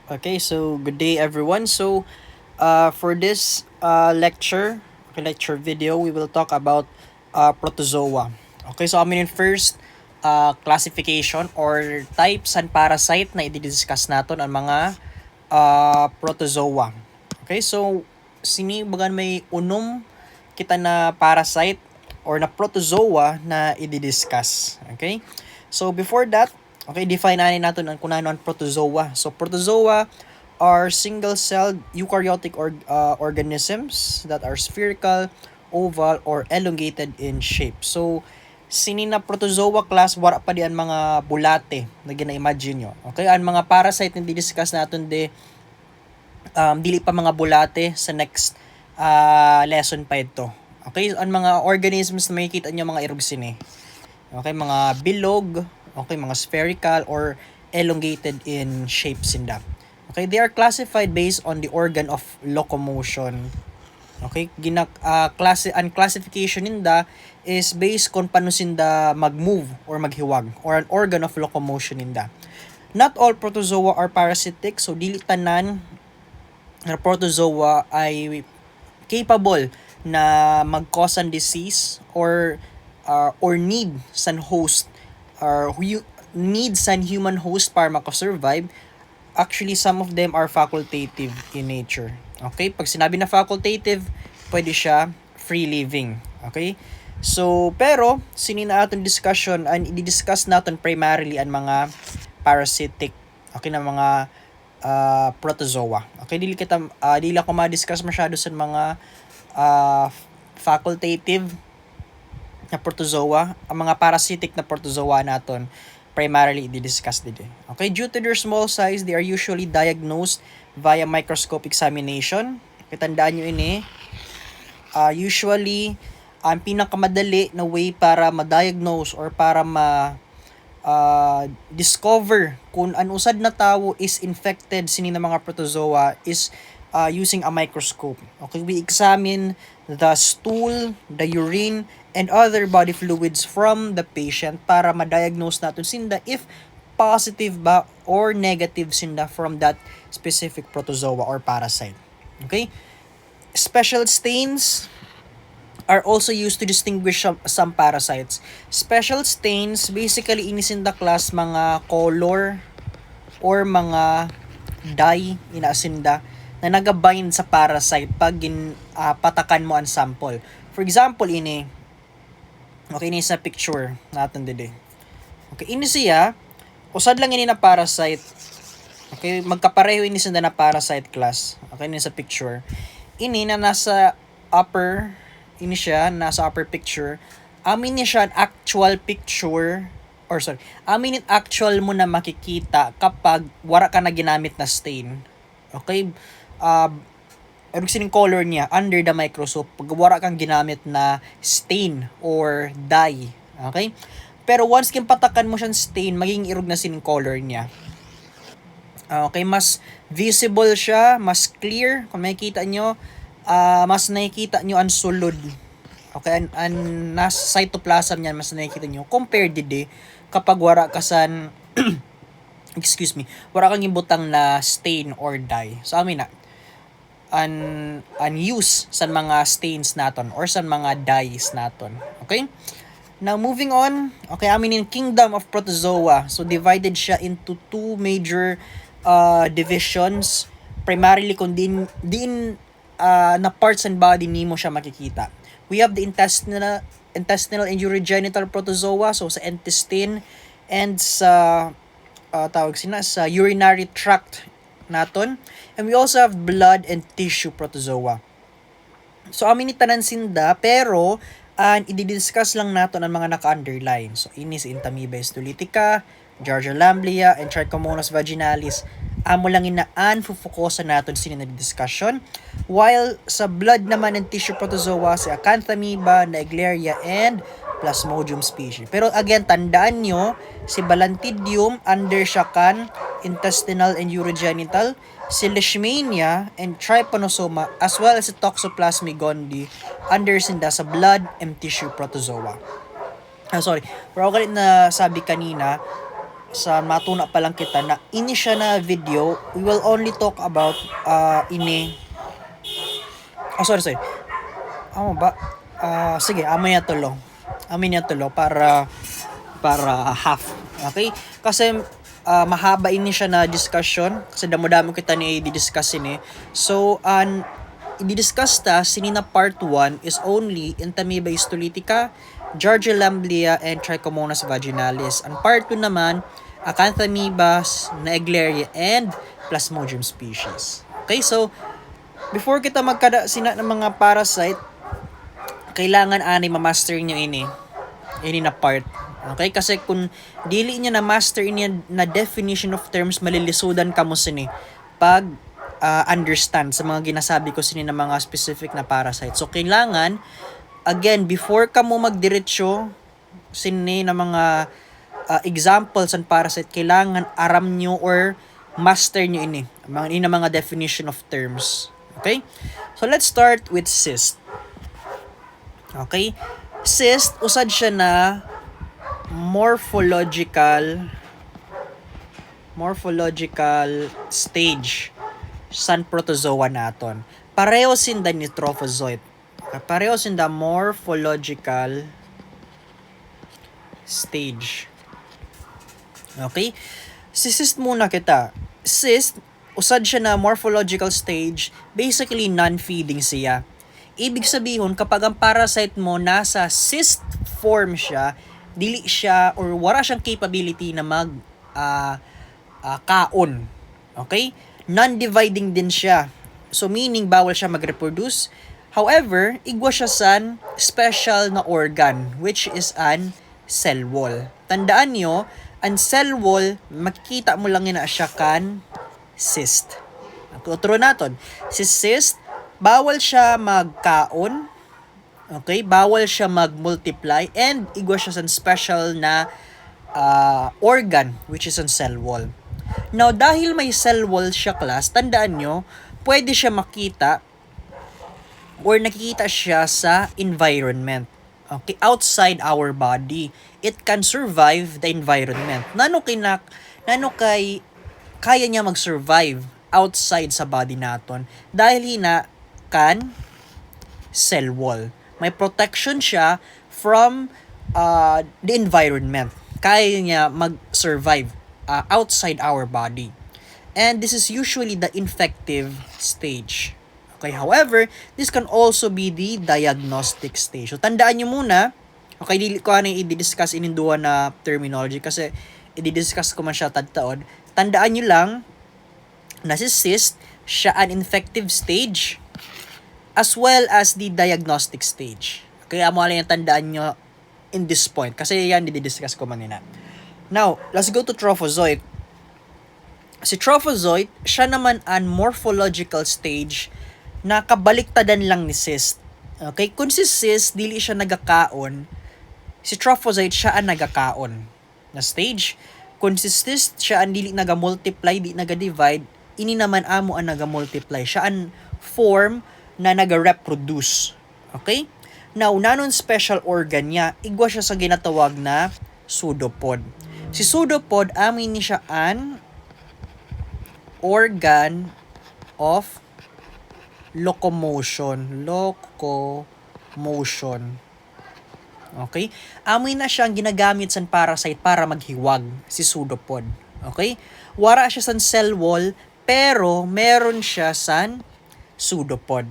Okay, so good day everyone. For this lecture video, we will talk about protozoa. Okay, so amin yung first classification or types and parasite na i-discuss natin ang mga protozoa. Okay, so sinibagan may unom kita na parasite or na protozoa na i-discuss. Okay? So before that, okay, define natin ang kung ano ang protozoa. So protozoa are single-celled eukaryotic organisms that are spherical, oval, or elongated in shape. So sini na protozoa class wala pa di ang mga bulate na gina-imagine nyo. Okay, ang mga parasite na di-discuss natin dili pa mga bulate sa next lesson pa ito. Okay, ang mga organisms na makikita nyo mga erugsine. Okay, mga bilog, okay, mga spherical or elongated in shape sinda. Okay, they are classified based on the organ of locomotion. Okay, ang classification ninda is based kung paano sinda mag-move or maghiwag or an organ of locomotion ninda. Not all protozoa are parasitic, so dili tanan na protozoa ay capable na mag-cause ng disease or need san host or need san human host para makasurvive. Actually, some of them are facultative in nature. Okay? Pag sinabi na facultative, pwede siya free living. Okay? So, pero, sinina aton discussion, and i-discuss natin primarily ang mga parasitic, okay, na mga protozoa. Okay, dili ako ma-discuss masyado sa mga facultative na protozoa. Ang mga parasitic na protozoa naton primarily i-discuss din. Okay, due to their small size, they are usually diagnosed via microscope examination. Okay, tandaan nyo ini. Usually, ang pinakamadali na way para ma-diagnose or para discover kung an usad na tao is infected sini na mga protozoa is using a microscope. Okay, we examine the stool, the urine, and other body fluids from the patient para ma-diagnose natin sinda if positive ba or negative sinda from that specific protozoa or parasite. Okay? Special stains are also used to distinguish some parasites. Special stains, basically inisinda class mga color or mga dye inasinda na nagabind sa parasite pag patakan mo ang sample. For example, okay, ini sa picture natin dito. Okay, ini siya, usad lang ini na parasite. Okay, magkapareho ini sa na parasite class. Okay, ini sa picture. Ini na nasa upper, ini siya, nasa upper picture. Amin niya siya an actual picture, or sorry, amin actual mo na makikita kapag wala ka na ginamit na stain. Okay, ano sining color niya under the microscope pag wala kang ginamit na stain or dye. Okay? Pero once patakan mo siyang stain, magiging irog na sining color niya. Okay, mas visible siya, mas clear. Kung makikita nyo, mas nakikita nyo ang sulod. Okay, ang nasa cytoplasm niyan, mas nakikita nyo. Compared dito, kapag wala ka san, excuse me, wala kang ibutang na stain or dye. So, amin na, use sa mga stains naton or sa mga dyes naton. Okay? Now, moving on. Okay, amin yung kingdom of protozoa. So, divided siya into two major divisions. Primarily, kung din na parts and body nimo siya makikita. We have the intestinal and urogenital protozoa. So, sa intestine and sa sa urinary tract naton. And we also have blood and tissue protozoa. So, amin ni tanan sinda, pero i-discuss lang naton ang mga naka-underline. So, ini si Entamoeba histolytica, Giardia lamblia, and Trichomonas vaginalis. Amo lang inaan, fufukosan naton sini na discussion. While sa blood naman and tissue protozoa, si Acanthamoeba, Naegleria, and Plasmodium species. Pero again, tandaan nyo, si Balantidium under siya kan intestinal and urogenital, si Leishmania and Trypanosoma, as well as si Toxoplasma gondii under sinda sa blood and tissue protozoa. Sorry, pero ako na sabi kanina, sa matuna pa lang kita na ini siya na video, we will only talk about sorry. Amo ba? Sige, amin niya tulo para half. Okay? Kasi mahaba ini siya na discussion kasi damo-damo kita ni i-discuss ini. So, i-discuss ta sinina part 1 is only Entamoeba histolytica, Georgia lamblia, and Trichomonas vaginalis. Ang part 2 naman, Acanthamoebas, Naegleria, and Plasmodium species. Okay, so before kita magkada sina ng mga parasite, kailangan ma-master nyo ini na part. Okay, kasi kung dili niya na master ini na definition of terms, malilisudan ka mo sini pag understand sa mga ginasabi ko sini na mga specific na parasite. So kailangan again before ka mo magdiretso sini na mga examples and parasite, kailangan aram nyo or master nyo ini mga definition of terms. Okay, so let's start with cyst. Okay, cyst usad siya na morphological stage san protozoa naton. Pareho sinda ni trophozoite. Pareho sinda morphological stage. Okay? Si cyst muna kita. Cyst, usad siya na morphological stage, basically non-feeding siya. Ibig sabihin, kapag ang parasite mo nasa cyst form siya, dili siya or wala siyang capability na kaon. Okay? Non-dividing din siya. So meaning bawal siya mag-reproduce. However, igwa siya sa special na organ which is an cell wall. Tandaan nyo, ang cell wall, makikita mo lang yun na siya kan cyst. Tuturo natin. Si cyst, bawal siya magkaon. Okay? Bawal siya mag-multiply. And igwa siya sa special na organ which is ang cell wall. Now, dahil may cell wall siya class, tandaan nyo, pwede siya makita or nakikita siya sa environment. Okay, outside our body, it can survive the environment. Nano kay kaya niya mag-survive outside sa body naton dahil hina kan cell wall. May protection siya from the environment. Kaya niya mag-survive outside our body. And this is usually the infective stage. Okay, however, this can also be the diagnostic stage. So, tandaan nyo muna, okay, dili ko i-discuss ininduha na terminology kasi i-discuss ko man siya tagtaod. Tandaan nyo lang na si cyst, siya an infective stage as well as the diagnostic stage. Kaya mo lang yung tandaan nyo in this point kasi yan i-discuss ko manina. Now, let's go to trophozoite. Si trophozoite, siya naman an morphological stage na kabaliktadan lang ni cyst. Okay? Kung si cyst, dili siya nagakaon, si trophozoite, siya ang nagakaon na stage. Kung si cyst, siya ang dili naga-multiply, di naga-divide, ini naman amo ang naga-multiply. Siya ang form na naga-reproduce. Okay? Now, nanon special organ niya, igwa siya sa ginatawag na pseudopod. Si pseudopod, amin ni siya an organ of locomotion. Okay? Amoy na siyang ginagamit sa parasite para maghiwag, si pseudopod. Okay? Wara siya sa cell wall, pero meron siya sa pseudopod.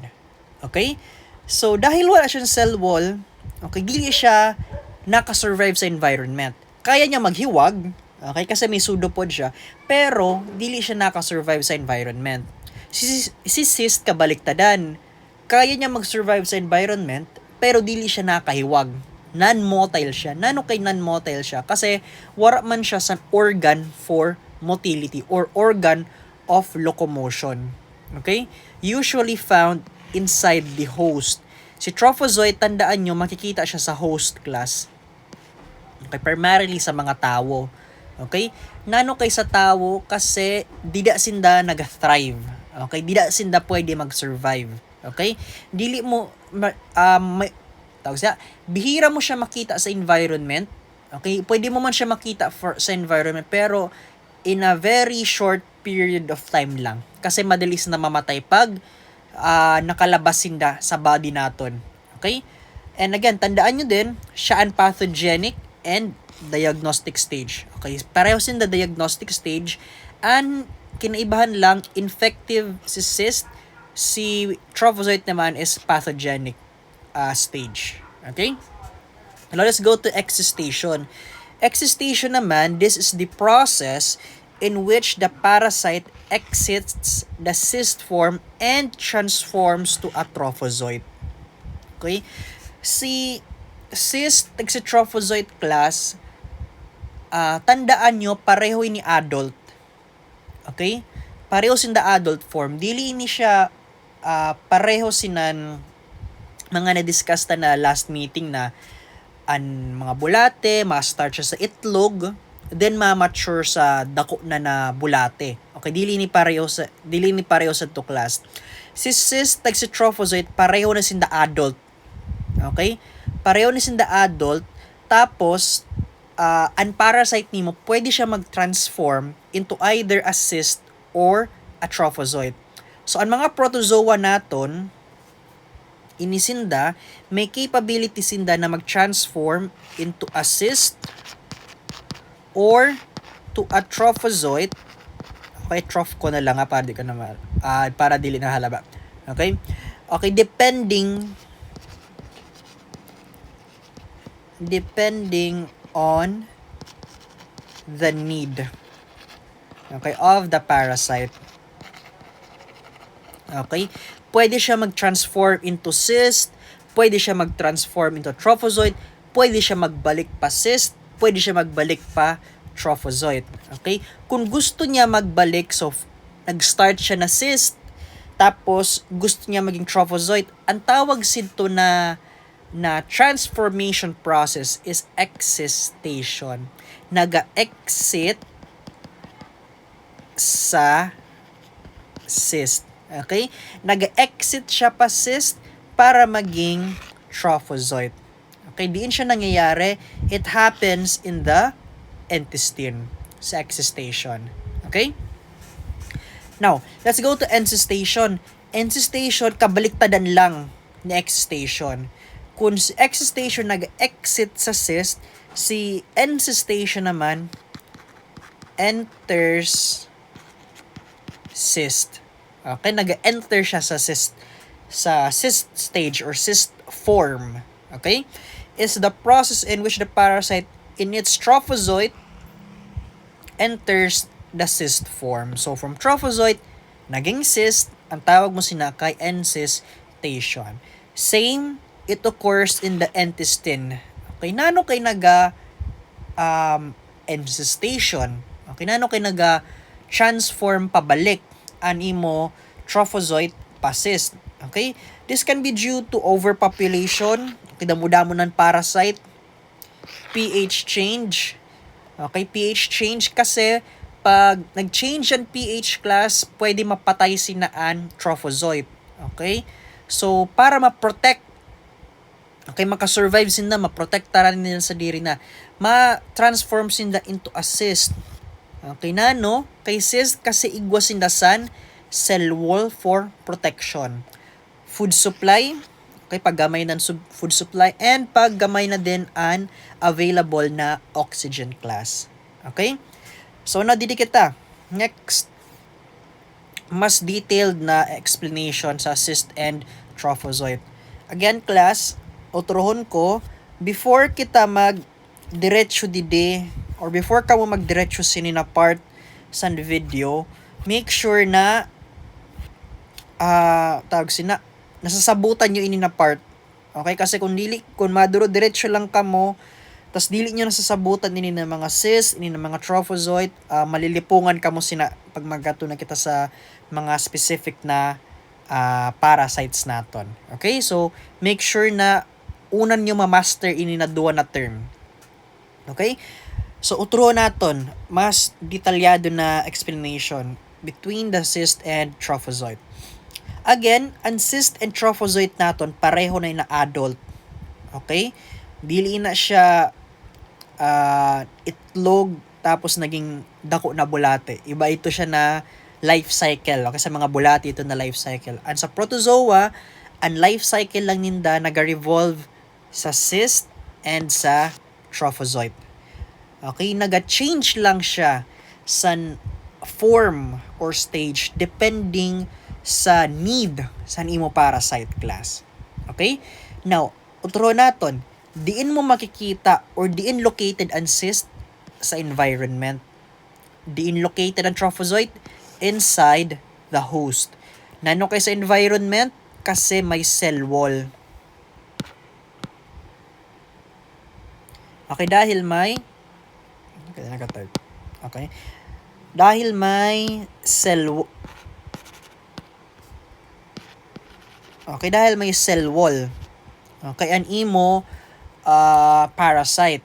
Okay? So, dahil wala siya sa cell wall, okay, dili siya nakasurvive sa environment. Kaya niya maghiwag, okay, kasi may pseudopod siya, pero dili siya nakasurvive sa environment. Si cyst kabaliktadan. Kaya niya mag-survive sa environment, pero dili siya nakahiwag. Non-motile siya. Nano kay non-motile siya? Kasi wala man siya sa organ for motility or organ of locomotion. Okay? Usually found inside the host. Si trophozoite, tandaan nyo, makikita siya sa host class. Okay? Primarily sa mga tao. Okay? Nano kay sa tao kasi dida sinda nag-thrive. Okay, dida sinda pwede mag-survive. Okay? Dili mo tawag siya, bihira mo siya makita sa environment. Okay, pwede mo man siya makita sa environment pero in a very short period of time lang. Kasi madalis na mamatay pag nakalabas sinda sa body naton. Okay? And again, tandaan nyo din, siya ang pathogenic and diagnostic stage. Okay? Pareho sin the diagnostic stage and kinaibahan lang, infective si cyst, si trophozoite naman is pathogenic stage. Okay? Now, let's go to excistation. Excistation naman, this is the process in which the parasite exits the cyst form and transforms to a trophozoite. Okay? Si cyst, si trophozoite class, tandaan nyo, pareho ni adult. Okay? Pareho sin the adult form. Dili ini siya pareho sinan mga na-discuss na last meeting na ang mga bulate, ma-start siya sa itlog, then ma-mature sa dako na bulate. Okay, dili ni pareho sa to class. Si cyst si trophozoite pareho na sin the adult. Okay? Pareho na sin the adult, tapos ang parasite nimo pwede siya mag-transform into either a cyst or a trophozoite. So ang mga protozoa naton inisinda, may capability sinda na mag-transform into a cyst or to a trophozoite. Okay, troph ko na lang para di ka na para dili na halaba. Okay? Okay, depending on the need, okay, of the parasite. Okay? Pwede siya mag-transform into cyst, pwede siya mag-transform into trophozoite, pwede siya magbalik pa cyst, pwede siya magbalik pa trophozoite. Okay? Kung gusto niya magbalik, so nag-start siya na cyst, tapos gusto niya maging trophozoite, ang tawag sito na transformation process is excistation. Naga-exit sa cyst. Okay? Nag-exit siya pa cyst para maging trophozoite. Okay? Diin siya nangyayari. It happens in the intestine sa excistation. Okay? Now, let's go to encystation. Encystation, kabaliktadan lang ni excistation. Kung si excistation nag-exit sa cyst, si encystation naman enters cyst. Okay, nag-enter siya sa cyst stage or cyst form. Okay? Is the process in which the parasite in its trophozoite enters the cyst form. So from trophozoite naging cyst, ang tawag mo sinakay encystation. Same, it occurs in the intestine. Okay, nano kay encystation. Okay, nano kay transform pabalik animo trophozoite pa cyst. Okay? This can be due to overpopulation, okay, damo-damo ng parasite, pH change. Okay, pH change kasi pag nag-change ang pH class, pwede mapatay sinaan trophozoite. Okay? So, para ma-protect, okay, makasurvive sinda, ma-protectaran nila sa diri na, ma-transform sinda into a cyst. Okay na, no? Kay cyst kasi igwas sindasan cell wall for protection. Food supply, okay, paggamay ng food supply, and paggamay na din an available na oxygen class. Okay? So, nadidi kita. Next, mas detailed na explanation sa cyst and trophozoite. Again, class, uturohon ko, before kita mag-diretso dide, or before ka mo magdiretso sinina part sa video, make sure na nasasabutan nyo ini na part. Okay? Kasi kung maduro diretso lang ka mo, tas dili nyo nasasabutan ini ng mga cyst, ini ng mga trophozoite, malilipungan ka mo sina pag magato na kita sa mga specific na parasites naton. Okay? So, make sure na unan nyo ma-master ini na duwa na term. Okay? So, utro naton mas detalyado na explanation between the cyst and trophozoite. Again, ang cyst and trophozoite naton pareho na adult. Okay? Dili na siya itlog tapos naging dako na bulate. Iba ito siya na life cycle. Okay, sa mga bulate ito na life cycle. And sa protozoa, ang life cycle lang ninda naga-revolve sa cyst and sa trophozoite. Okay, naga-change lang siya sa form or stage depending sa need sa imo parasite class. Okay? Now, utro naton, diin mo makikita or diin located ang cyst sa environment. Diin located ang trophozoite inside the host. Nano kay sa environment kasi may cell wall. Okay, dahil may okay. Dahil may cell Okay, dahil may cell wall. Okay, an imo parasite.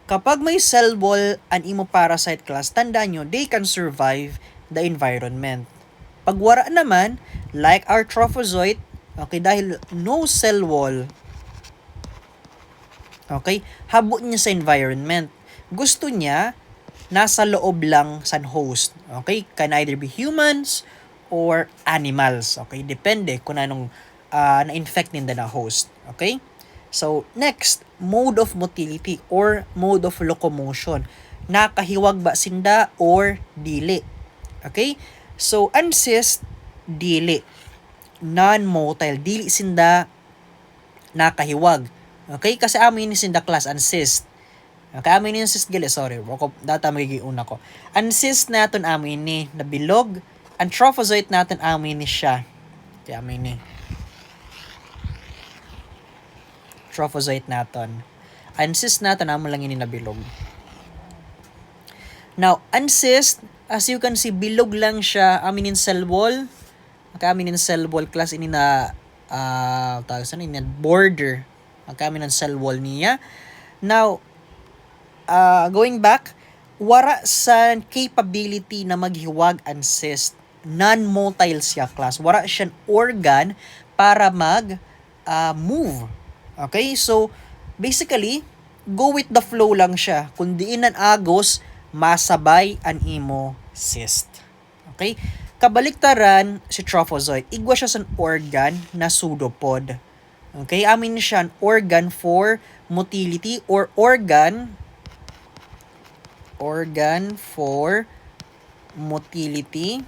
Kapag may cell wall an imo parasite class, tandaan nyo, they can survive the environment. Pag wara naman, like our trophozoite, okay, dahil no cell wall, okay, habo niya sa environment. Gusto niya, nasa loob lang sa host. Okay, can either be humans or animals. Okay, depende kung anong na-infect ninda na host. Okay? So, next, mode of motility or mode of locomotion. Nakahiwag ba sinda or dili? Okay? So, ang cyst, dili. Non-motile, dili sinda nakahiwag. Okay? Kasi amin ni sinda class ang cyst. Okay, amin ni cyst gali, sorry. Data magiging una ko. Ang cyst natin amin ni nabilog. Ang trophozoite natin amin ni siya. Kaya amin ni trophozoite natin. Ang cyst natin naman lang yun nabilog. Now, ang cyst, as you can see, bilog lang siya. Aminin cell wall. Okay, aminin cell wall class ini na tawag sa ini border. Okay, aminin cell wall niya. Now, going back, wara sa capability na maghiwag ang cyst. Non-motile siya class. Wara siyang organ para move. Okay, so basically, go with the flow lang siya. Kung diin ang agos, masabay ang imo cyst. Okay? Kabaliktaran si trophozoite, igwa siya sa organ na pseudopod. Okay? Amin siya an organ for motility or organ for motility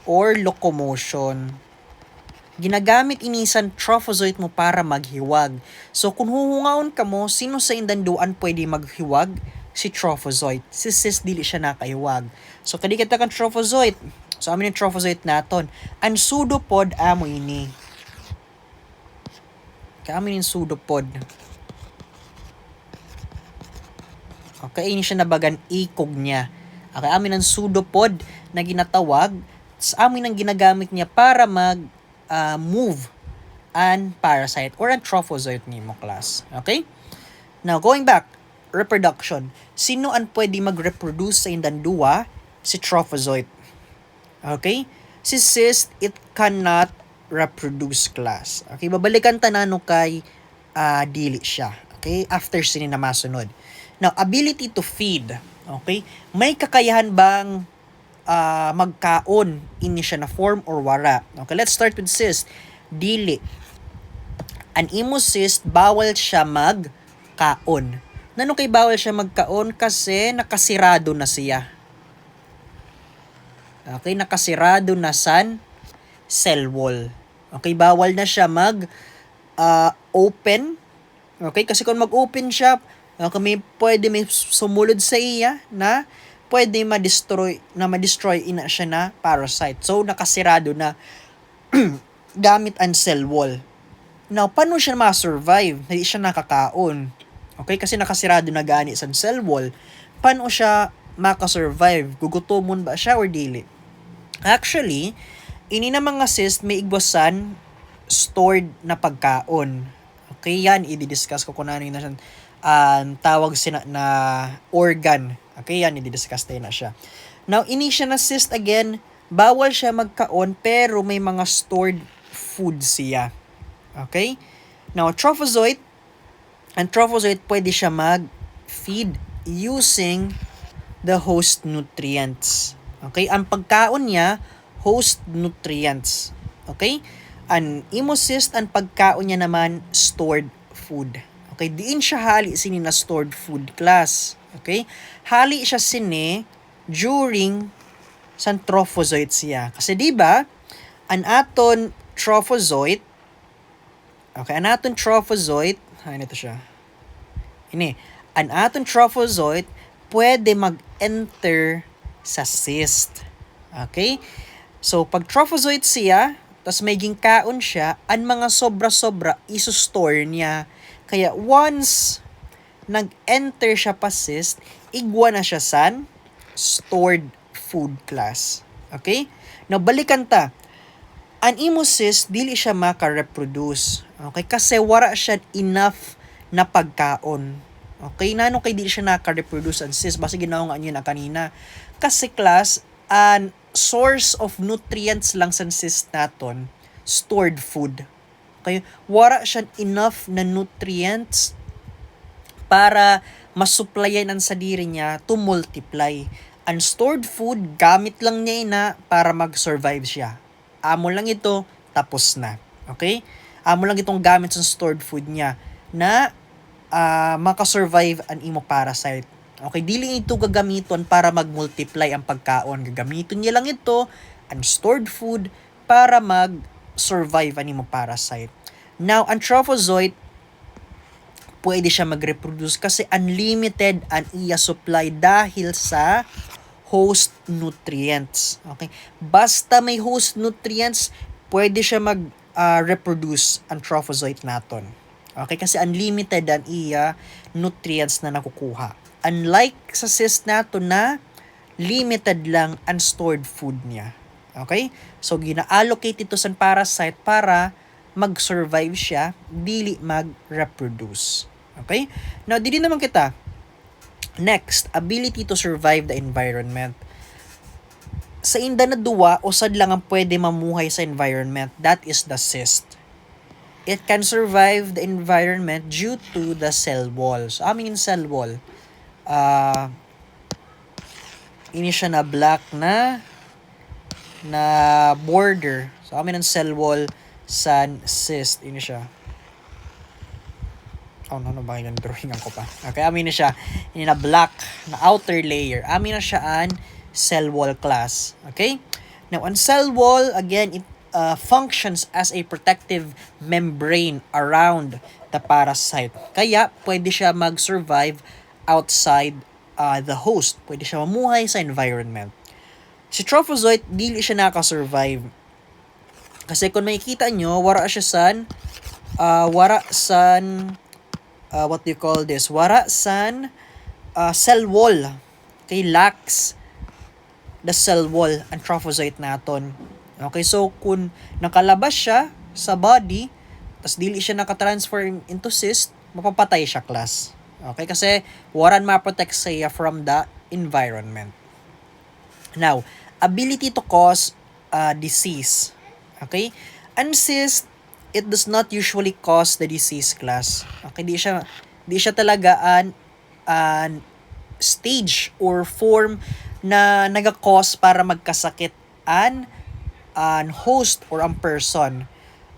or locomotion. Ginagamit inisan trophozoite mo para maghiwag. So, kung huhungaon ka mo, sino sa indanduan pwede maghiwag? Si trophozoite. Si cyst, dili siya nakahiwag. So, kadi kita kang trophozoite. So, amin yung trophozoite naton. Ang pseudopod, amo ini. Kaamin yung pseudopod. Okay, ini siya nabagan ikog niya. Okay, amin ang pseudopod na ginatawag. Amin ang ginagamit niya para move an parasite or an trophozoite nimo class. Okay? Now, going back, reproduction. Sino ang pwede mag-reproduce sa indanduwa? Si trophozoite. Okay? Si cyst, it cannot reproduce class. Okay? Babalikan tanano kay dili siya. Okay? After sini na masunod. Now, ability to feed. Okay? May kakayahan bang magkaon ini siya na form or wara? Okay, let's start with cyst. Dili. An imo cyst, bawal siya magkaon. Nano kay bawal siya magkaon? Kasi nakasirado na siya. Okay, nakasirado na san cell wall. Okay, bawal na siya open. Okay, kasi kung mag-open siya, pwede may sumulod sa iya na pwede ma-destroy ina siya na parasite. So, nakasirado na gamit ang cell wall. Now, paano siya ma-survive? Hindi siya nakakaon. Okay? Kasi nakasirado na gani sa cell wall. Paano siya makasurvive? Gugutomon ba siya or dili? Actually, ini na mga cyst may igwasan stored na pagkaon. Okay, yan, i-discuss ko kung ano yung tawag sina na organ. Okay, yan, i-discuss tayo na siya. Now, ini siya na cyst again, bawal siya magkaon, pero may mga stored food siya. Okay? Now, trophozoite pwede siya feed using the host nutrients. Okay? Ang pagkaon niya, host nutrients. Okay? Ang imo-cyst, ang pagkaon niya naman, stored food. Okay? Diin siya hali sini na stored food class. Okay? Hali siya sini during sa trophozoite siya. Kasi di ba an aton trophozoite, okay, an aton trophozoite, ito siya. Ini, an aton trophozoite pwede mag-enter sa cyst. Okay? So, pag trophozoite siya, tas may gingkaon siya, ang mga sobra-sobra iso-store niya. Kaya once nag-enter siya pa cyst, igwa na siya san stored food class. Okay? Now, balikan ta. An imo cyst, dili siya maka-reproduce. Okay? Kasi wala siya enough na pagkaon. Okay? Nano kay dili siya naka-reproduce ang cyst? Basta ginawa nga niyo na kanina. Kasi class, an source of nutrients lang sa cyst naton, stored food. Okay? Wala siya enough na nutrients para masupplyan ang sadiri niya to multiply. Ang stored food, gamit lang niya ina para mag-survive siya. Amo lang ito, tapos na. Okay? Amo lang itong gamit sa stored food niya na makasurvive ang imo parasite. Okay? Dili ito gagamiton para mag-multiply ang pagkaon. Gagamiton niya lang ito, ang stored food, para mag-survive ang imo parasite. Now, ang trophozoite, pwede siya mag-reproduce kasi unlimited ang iya supply dahil sa host nutrients. Okay? Basta may host nutrients, pwede siya mag-reproduce ang trophozoite naton. Okay? Kasi unlimited ang iya nutrients na nakukuha. Unlike sa cyst naton na limited lang ang stored food niya. Okay? So, gina-allocate ito sa parasite para mag-survive siya, dili mag-reproduce. Okay? Now, dili naman kita. Next, ability to survive the environment. Sa inda na duwa, usad lang ang pwede mamuhay sa environment. That is the cyst. It can survive the environment due to the cell wall. So, amin yung cell wall. Ini siya na black na border. So, amin ang cell wall sa cyst. Ini siya. Ano ba yung drawing ko pa? Okay, amin na siya. Ini na black na outer layer. Amin na siya an cell wall class. Okay? Now, on cell wall, again, it functions as a protective membrane around the parasite. Kaya, pwede siya mag-survive outside the host. Pwede siya mamuhay sa environment. Si trophozoite, dili siya nakasurvive. Kasi kung makikita nyo, wara san what do you call this? Wara san cell wall. Okay, lacks the cell wall ang trophozoite naton. Okay, so kung nakalabas siya sa body, tas dili siya nakatransfer into cyst, mapapatay siya class. Okay, kasi waran ma-protect siya from the environment. Now, ability to cause disease. Okay? Ang cyst, it does not usually cause the disease class. Okay, di siya talaga an stage or form na naga-cause para magkasakit an host or ang person.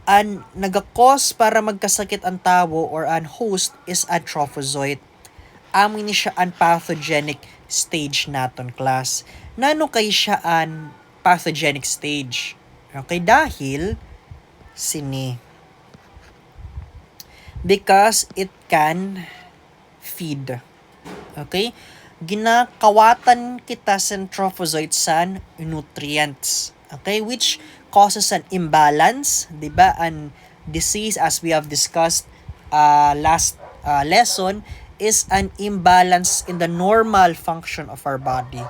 An naga-cause para magkasakit ang tao or an host is a trophozoite. Amin ni siya an pathogenic stage naton class. Nano kay siya an pathogenic stage? Okay, dahil sini. Because it can feed. Okay? Ginakawatan kita sa trophozoite san nutrients. Okay? Which causes an imbalance. Diba? An disease, as we have discussed last lesson, is an imbalance in the normal function of our body.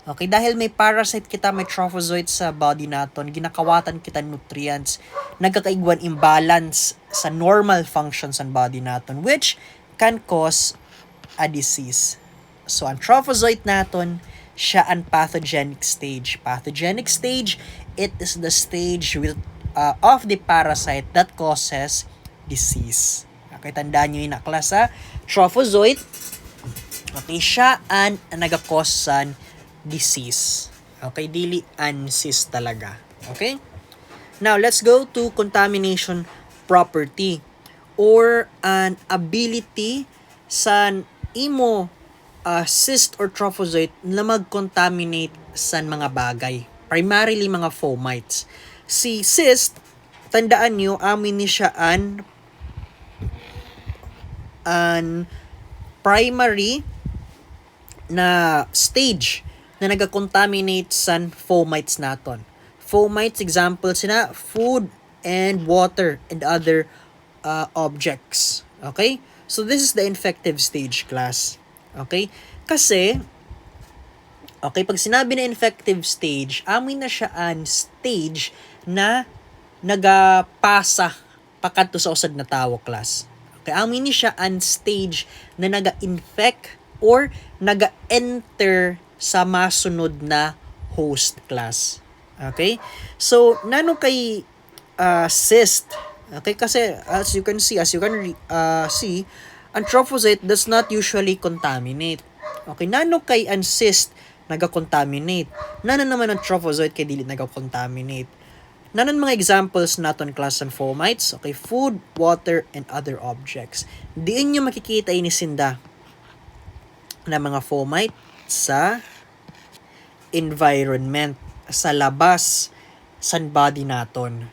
Okay, dahil may parasite kita, may trophozoite sa body naton, ginakawatan kita nutrients, nagkakaigwan imbalance sa normal functions sa body naton, which can cause a disease. So, ang trophozoite naton, siya ang pathogenic stage. Pathogenic stage, it is the stage of the parasite that causes disease. Okay, tandaan nyo yun na klasa. Trophozoite, Okay, siya an nagakosan disease. Okay, dili an cyst talaga. Okay? Now, let's go to contamination property or an ability sa imo cyst or trophozoite na mag-contaminate sa mga bagay. Primarily mga fomites. Si cyst, tandaan nyo, amin ni siya an primary na stage na nag-contaminate sa fomites naton. Fomites, example sina food and water and other objects. Okay? So, this is the infective stage, class. Okay? Kasi, okay, pag sinabi na infective stage, amin na siya an stage na nagapasa pakadto sa usad na tawo, class. Okay, amin ni siya an stage na naga-infect or naga-enter sa masunod na host, class. Okay? So, nano kay cyst? Okay, kasi as you can see, ang trophozoite does not usually contaminate. Okay, nano kay ang cyst naga-contaminate? Nano naman ang trophozoite kay dili naga-contaminate? Nanon mga examples naton, class, and fomites? Okay, food, water, and other objects. Diin nyo makikita ini sinda na mga fomite sa environment, sa labas, sa body naton.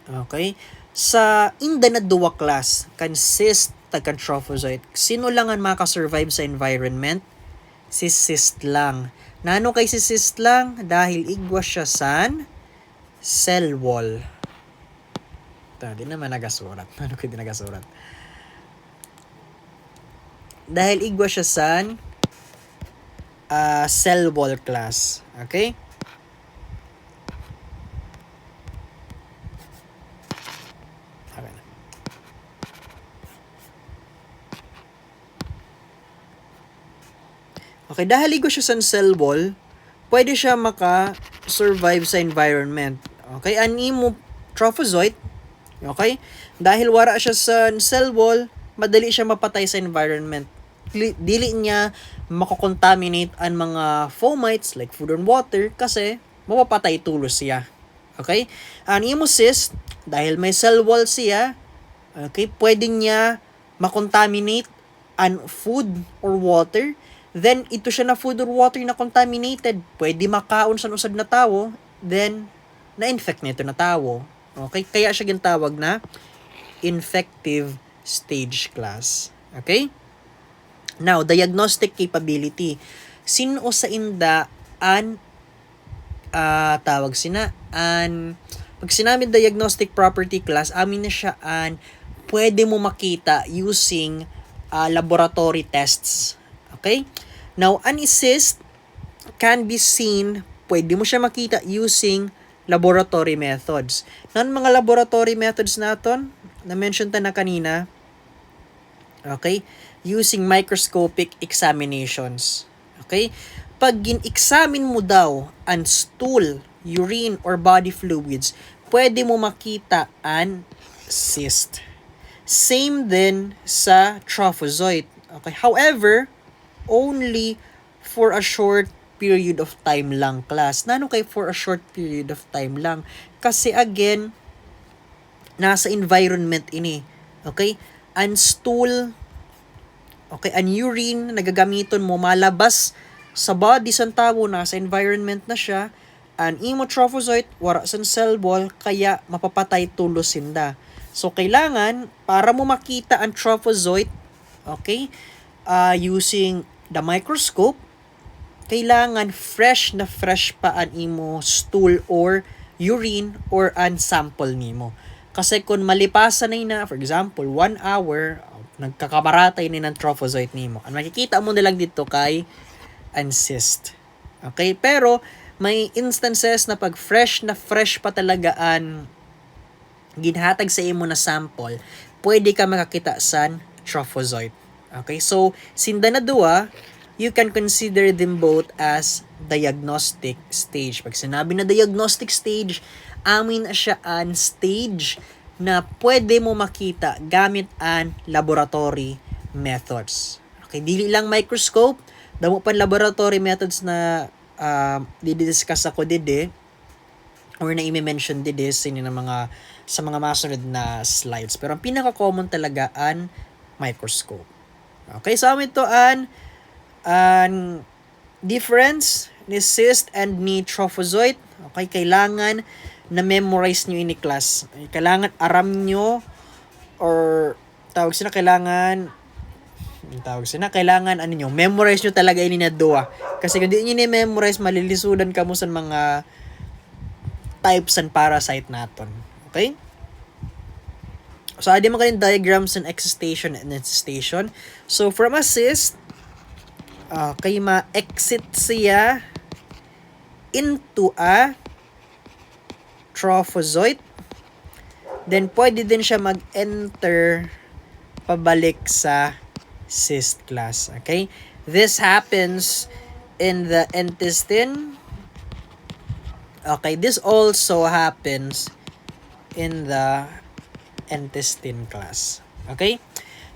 Okay? Sa inda na duwa, class, kan cyst, kan trophozoite, sino lang ang makasurvive sa environment? Si cyst lang. Nano kay si cyst lang? Dahil igwas siya san cell wall. Ito, di naman nagasurat. Ano kaya di nagasurat? Dahil igwas siya san cell wall, class. Okay? Okay na. Okay, dahil igwas siya sa cell wall, pwede siya maka-survive sa environment. Okay, ani mo trophozoite, okay? Dahil wala siya sa cell wall, madali siya mapatay sa environment. Dili niya mako-contaminate ang mga fomites like food and water kasi mapapatay tulos siya. Okay? Ani mo cyst, dahil may cell wall siya, okay, pwede niya makontaminate ang food or water. Then, ito siya na food or water na contaminated. Pwede makaon sa usad na tao. Then, na-infect nito na tao. Okay? Kaya siya ginatawag na infective stage, class. Okay? Now, diagnostic capability. Sino sa inda an tawag sina? Pag sinabi diagnostic property, class, amin na siya an pwede mo makita using laboratory tests. Okay? Now, an cyst can be seen, pwede mo siya makita using laboratory methods. Nan mga laboratory methods naton, na-mention ta na kanina, okay? Using microscopic examinations. Okay? Pag gin-examine mo daw ang stool, urine, or body fluids, pwede mo makita ang cyst. Same din sa trophozoite. Okay? However, only for a short period of time lang, class. Nano kay for a short period of time lang? Kasi again, nasa environment ini. Okay? Ang stool, okay, ang urine, nagagamiton mo, malabas sa body sa tao, nasa environment na siya. Ang imo trophozoite, wala sa cell wall, kaya mapapatay tulos sinda. So, kailangan, para mo makita ang trophozoite, okay, using the microscope, kailangan fresh pa ang imo stool or urine or an sample nimo. Kasi kung malipasan na, for example, 1 hour, nagkakabaratay na ng trophozoite nimo. Ang makikita mo na lang dito kay an cyst. Okay? Pero, may instances na pag fresh pa talaga ang ginhatag sa imo na sample, pwede ka makakita sa trophozoite. Okay? So, sinda na duwa, you can consider them both as diagnostic stage. Pag sinabi na diagnostic stage, amin na siya an stage na pwede mo makita gamit an laboratory methods. Okay, dili lang microscope, damo pan laboratory methods na didiscuss ako dide or na i-mention dide sa mga masunod na slides. Pero ang pinaka-common talaga an microscope. Okay, so amin to an difference ni cyst and ni trophozoite. Okay, kailangan na memorize nyo ini class. Kailangan aram nyo or kailangan ano nyo, memorize nyo talaga ini na duwa. Kasi kung di nyo ni-memorize, malilisudan ka mo sa mga types and parasite naton. Okay? So, adi mo kanin diagrams and excitation and incitation. So, from a cyst, kay ma-exit siya into a trophozoite. Then, pwede din siya mag-enter pabalik sa cyst class. Okay? This happens in the intestine. Okay, this also happens in the intestine class. Okay?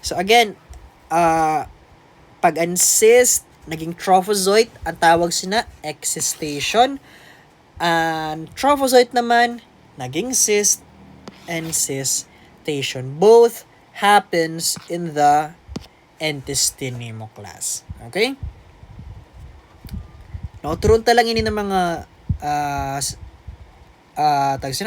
So again, pag ang cyst naging trophozoite, ang tawag sina excistation. And trophozoite naman naging cyst and cystation. Both happens in the intestine mo class. Okay? No, turun ta lang ini ng mga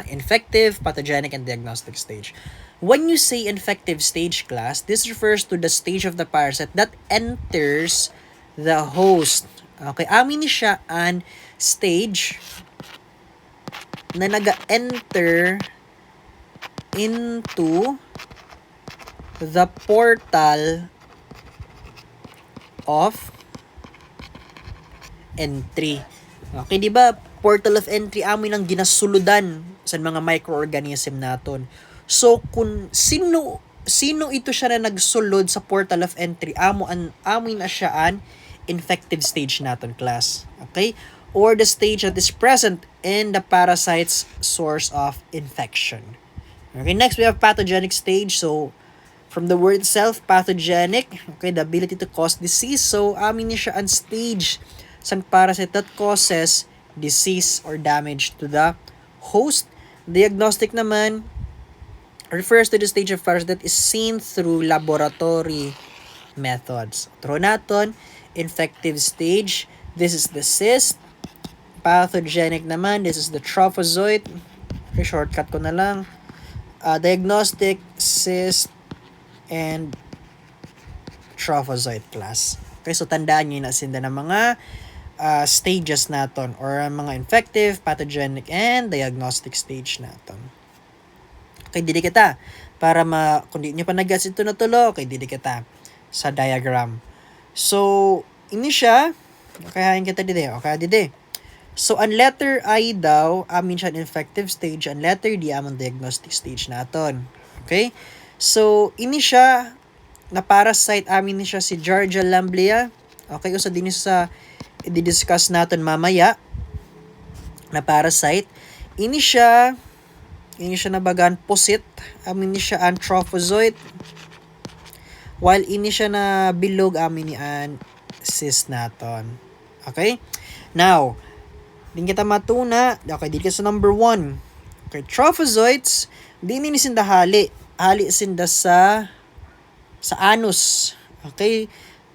infective, pathogenic, and diagnostic stage. When you say infective stage class, this refers to the stage of the parasite that enters the host. Okay, amin ni siya an stage na naga-enter into the portal of entry. Okay, di ba? Portal of entry amin ang ginasuludan sa mga microorganism naton. So kung sino ito siya na nagsulod sa portal of entry, amin na siya an infective stage naton class. Okay? Or the stage that is present in the parasite's source of infection. Okay, next we have pathogenic stage. So from the word itself, pathogenic, okay, the ability to cause disease. So amin ni siya an stage sa parasite that causes disease or damage to the host. Diagnostic naman refers to the stage of virus that is seen through laboratory methods. Turo naton, infective stage, this is the cyst. Pathogenic naman, this is the trophozoite. Okay, shortcut ko na lang. Diagnostic, cyst, and trophozoite class. Okay, so tandaan nyo na sinda ng mga stages naton or mga infective, pathogenic, and diagnostic stage naton. Okay, dili kita para kung di nyo pa nag-gets ito na tulo, okay, dili kita sa diagram. So, ini siya, okay, hain kita dide, okay, dide. So, ang letter I daw, amin siya infective stage, ang letter D, amang diagnostic stage naton. Okay? So, ini siya, na parasite, amin ni siya si Giardia lamblia. Okay, usa din sa i-discuss natin mamaya na parasite. Ini siya na bagan pusit. Amin ni siya an trophozoite. While ini siya na bilog, amin ni an cyst naton. Okay? Now, din kita matuna. Okay, di ka sa number 1. Okay, trophozoites, di ni sinda hali. Hali sinda sa anus. Okay?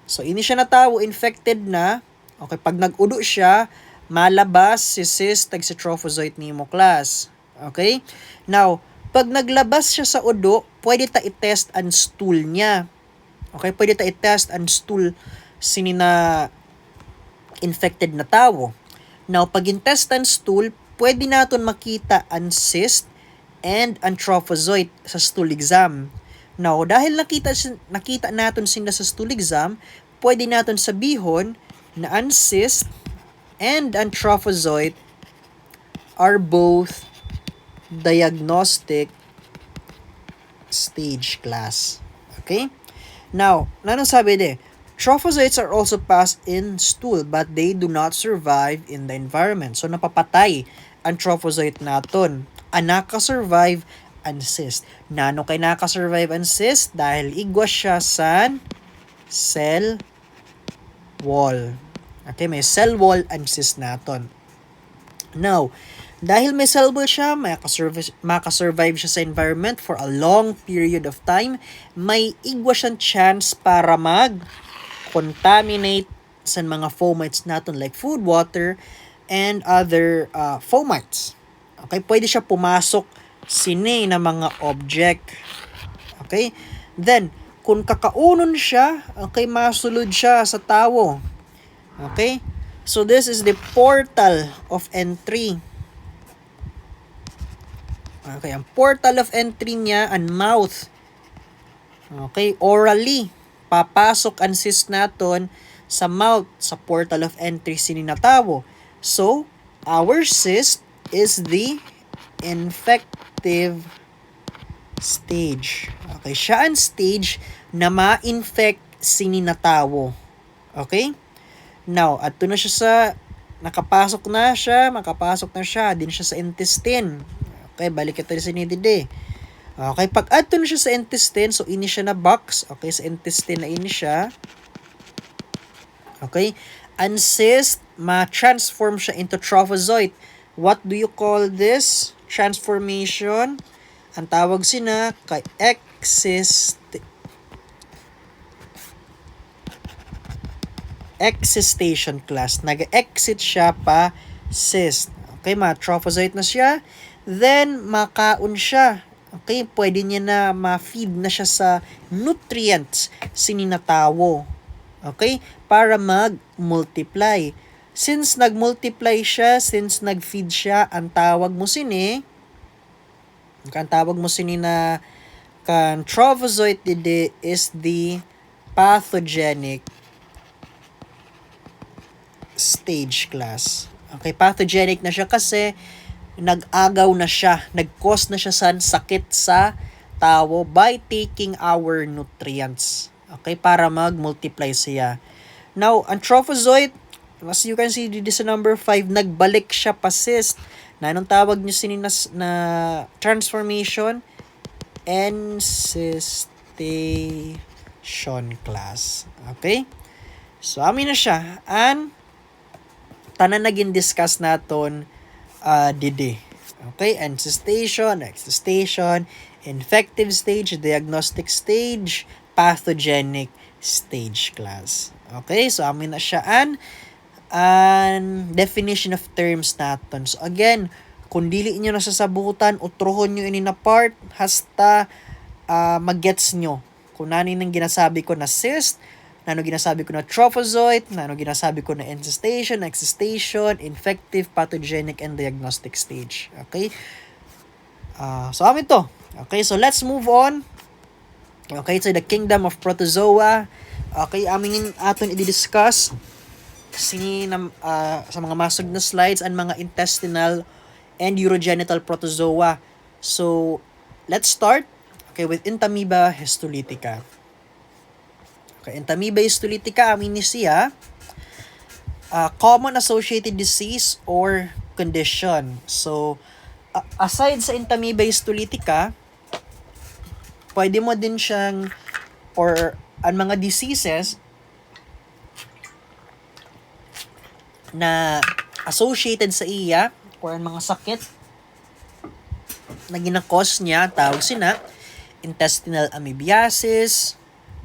So, ini siya na tao, infected na. Okay, pag nag-udo siya, malabas si cyst tag si trophozoite nimo class. Okay? Now, pag naglabas siya sa udo, pwede ta i-test ang stool niya. Okay? Pwede ta i-test ang stool sini na infected na tao. Now, pag in-test ang stool, pwede naton makita ang cyst and ang trophozoite sa stool exam. Now, dahil nakita naton sila sa stool exam, pwede naton sabihon na ang cyst and ang trophozoite are both diagnostic stage class. Okay? Now, nanong sabi de, trophozoites are also passed in stool but they do not survive in the environment. So, napapatay ang trophozoite naton. Ang nakasurvive ang cyst. Nano kay nakasurvive ang cyst? Dahil igwas siya sa cell wall. Okay, may cell wall ang cyst naton. Now, dahil may cell wall siya, makasurvive siya sa environment for a long period of time, may igwa siyang chance para mag-contaminate sa mga fomites natin like food, water, and other fomites. Okay, pwede siya pumasok sini na mga object. Okay, then, kung kakaunon siya, okay, masulod siya sa tawo. Okay, so this is the portal of entry. Okay, ang portal of entry niya, ang mouth. Okay, orally, papasok ang cyst naton sa mouth, sa portal of entry sininatawo. So, our cyst is the infective stage. Okay, siya ang stage na ma-infect sininatawo. Okay? Now, ato na siya sa, makapasok na siya, din siya sa intestine. Okay, balik ito sa nidide. Okay, pag ato na siya sa intestine, so ini siya na box. Okay, sa intestine na ini siya. Okay, and cyst, ma-transform siya into trophozoite. What do you call this transformation? Ang tawag sina kay excistation class. Nag-exit siya pa cyst. Okay, ma-trophozoite na siya. Then, makaon siya. Okay, pwede niya na ma-feed na siya sa nutrients sininatawo. Okay, para mag-multiply. Since nag-multiply siya, since nag-feed siya, ang tawag mo sini na kan trophozoite dide is the pathogenic stage class. Okay, pathogenic na siya kasi nag-agaw na siya, nag-cause na siya sa sakit sa tao by taking our nutrients. Okay, para mag-multiply siya. Now, ang trophozoite, as you can see dito sa number 5, nagbalik siya pa cyst. Na anong tawag niyo sininas na transformation? Encystation class. Okay? So, amin na siya. And, tanan naging discuss naton didi. Okay? Encystation, excistation, infective stage, diagnostic stage, pathogenic stage class. Okay? So, amin na siya. And definition of terms naton. So, again, kung dili nyo nasasabutan, utrohon nyo ini na part, hasta mag-gets nyo. Kung nani nang ginasabi ko na cyst, nano ginasabi ko na trophozoite, nano ginasabi ko na encystation, excistation, infective, pathogenic, and diagnostic stage. Okay? So, amin to. Okay, so let's move on. Okay, to the kingdom of protozoa. Okay, amin aton i-discuss sa mga masog na slides ang mga intestinal and urogenital protozoa. So, let's start with Entamoeba histolytica. Okay, Entamoeba histolytica, amin ni siya common associated disease or condition. So, aside sa Entamoeba histolytica, pwede mo din siyang, or ang mga diseases na associated sa iya, or ang mga sakit na ginakos niya, tawag sina intestinal amoebiasis,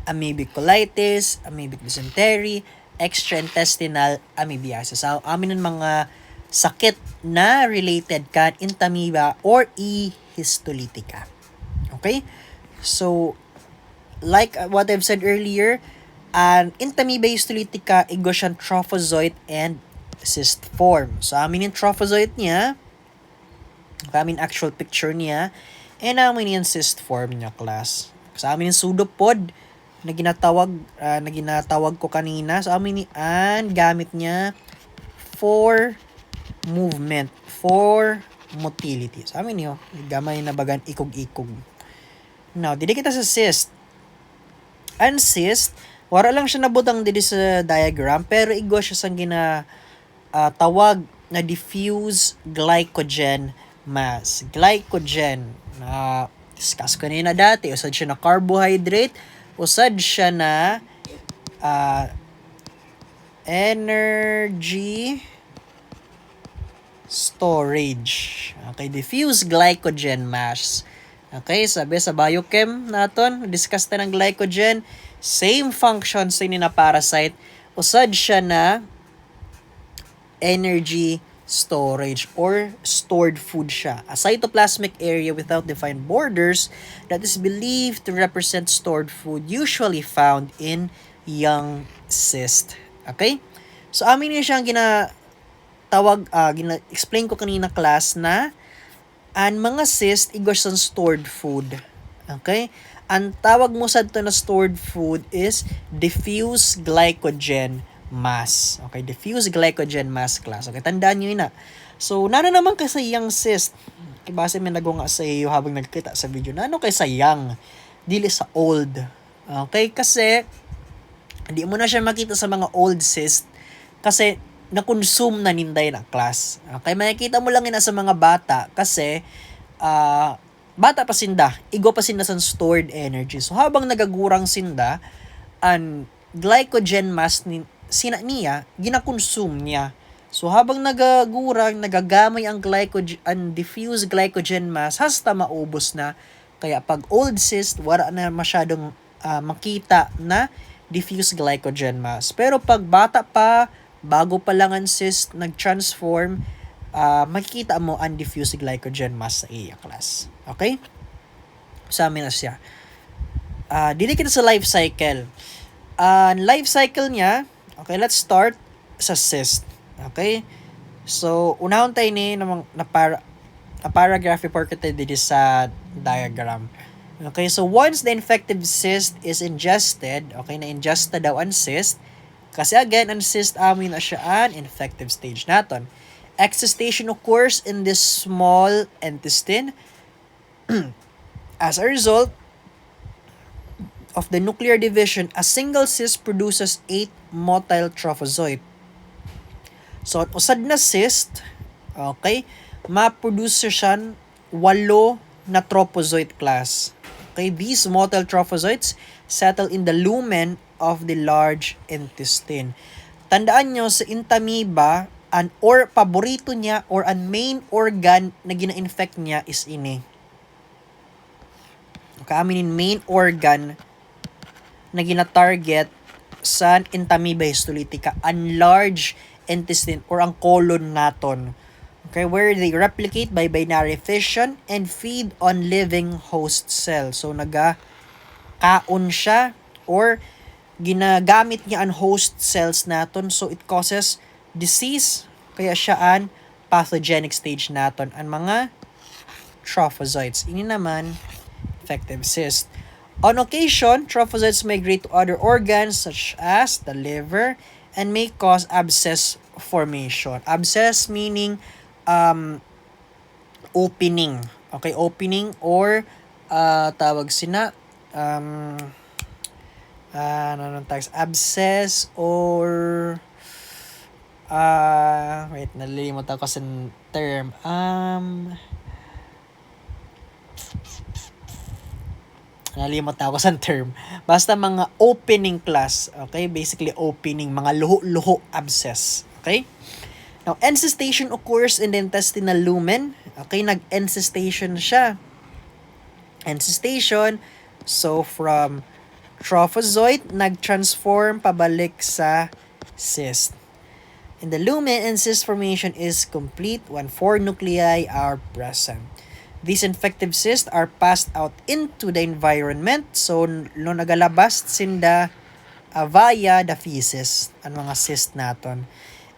amoebic colitis, amoebic dysentery, extraintestinal amoebiasis. So, amin ang mga sakit na related kan Entamoeba or E. histolytica. Okay? So, like what I've said earlier, an Entamoeba histolytica, igo siyang trophozoite and cyst form. So, amin yung trophozoite niya, amin actual picture niya, and amin yung cyst form niya, class. So, amin yung pseudopod na ginatawag ko kanina. So, amin yan, gamit niya for movement, for motility. So, amin yun, gamay na bagan ikog-ikog. Now, dili kita sa cyst. Ang cyst, wala lang siya nabutang dito sa diagram, pero igwa siya sang tawag na diffuse glycogen mass. Glycogen, na discuss ko na dati, usad siya na carbohydrate, usad siya na energy storage. Okay, diffuse glycogen mass. Okay, sabi sa biochem naton, discuss ta ng glycogen, same function sa ini na parasite, usad siya na energy storage or stored food siya. A cytoplasmic area without defined borders that is believed to represent stored food usually found in young cyst. Okay? So amin niya siyang explain ko kanina class na ang mga cyst igos ang stored food. Okay? Ang tawag mo sa ito na stored food is diffuse glycogen mass. Okay, diffuse glycogen mass class. Okay, tandaan nyo yun na. So, nano naman kay sa young cyst? Okay, base may nagunga sa iyo habang nagkita sa video. Nano kay sa young? Dili sa old. Okay, kasi hindi mo na siya makita sa mga old cyst kasi na-consume na ninday na class. Okay, makikita mo lang yun sa mga bata kasi bata pa sinda, igo pa sinda sa stored energy. So habang nagagurang sinda, ang glycogen mass niya, gina-consume niya. So habang nagagurang, nagagamay ang diffuse glycogen mass, hasta maubos na. Kaya pag old cyst, wala na masyadong makita na diffuse glycogen mass. Pero pag bata pa, bago pa lang ang cyst nag-transform, makikita mo ang diffuse glycogen mass sa iya class. Okay? Sa amin na siya. Dili kita sa life cycle. Life cycle niya, okay, let's start sa cyst. Okay? So, unahon tayo ni na paragraph reported dito sa diagram. Okay, so once the infective cyst is ingested, okay, na-ingest na daw ang cyst, kasi again, ang cyst amin na siya an infective stage naton. Excistation occurs in this small intestine. As a result of the nuclear division, a single cyst produces 8 motile trophozoite. So, usad na cyst, okay, ma-produce siya 8 na trophozoite class. Okay, these motile trophozoites settle in the lumen of the large intestine. Tandaan nyo, sa intamoeba, paborito niya or ang main organ na gina-infect niya is ini. Okay, aminin main organ na gina-target sa intamoeba histolytica, ang large intestine or ang colon naton. Okay, where they replicate by binary fission and feed on living host cells. So, kaon siya or ginagamit niya ang host cells naton, so it causes disease, kaya siya ang pathogenic stage naton ang mga trophozoites. Ini naman infective cyst. On occasion, trophozoites migrate to other organs such as the liver and may cause abscess formation. Abscess meaning opening. Okay, opening or tawag sina abscess or wait, nalilimot ako sa term. Nalimot na ako sa term. Basta mga opening class. Okay? Basically opening. Mga luho-luho abscess. Okay? Now, encystation occurs in the intestinal lumen. Okay? Nag-encystation siya. Encystation. So, from trophozoite, nag-transform pabalik sa cyst. In the lumen, and cyst formation is complete when 4 nuclei are present. These infective cysts are passed out into the environment. So, no nagalabas sinda via the feces, ang mga cyst naton.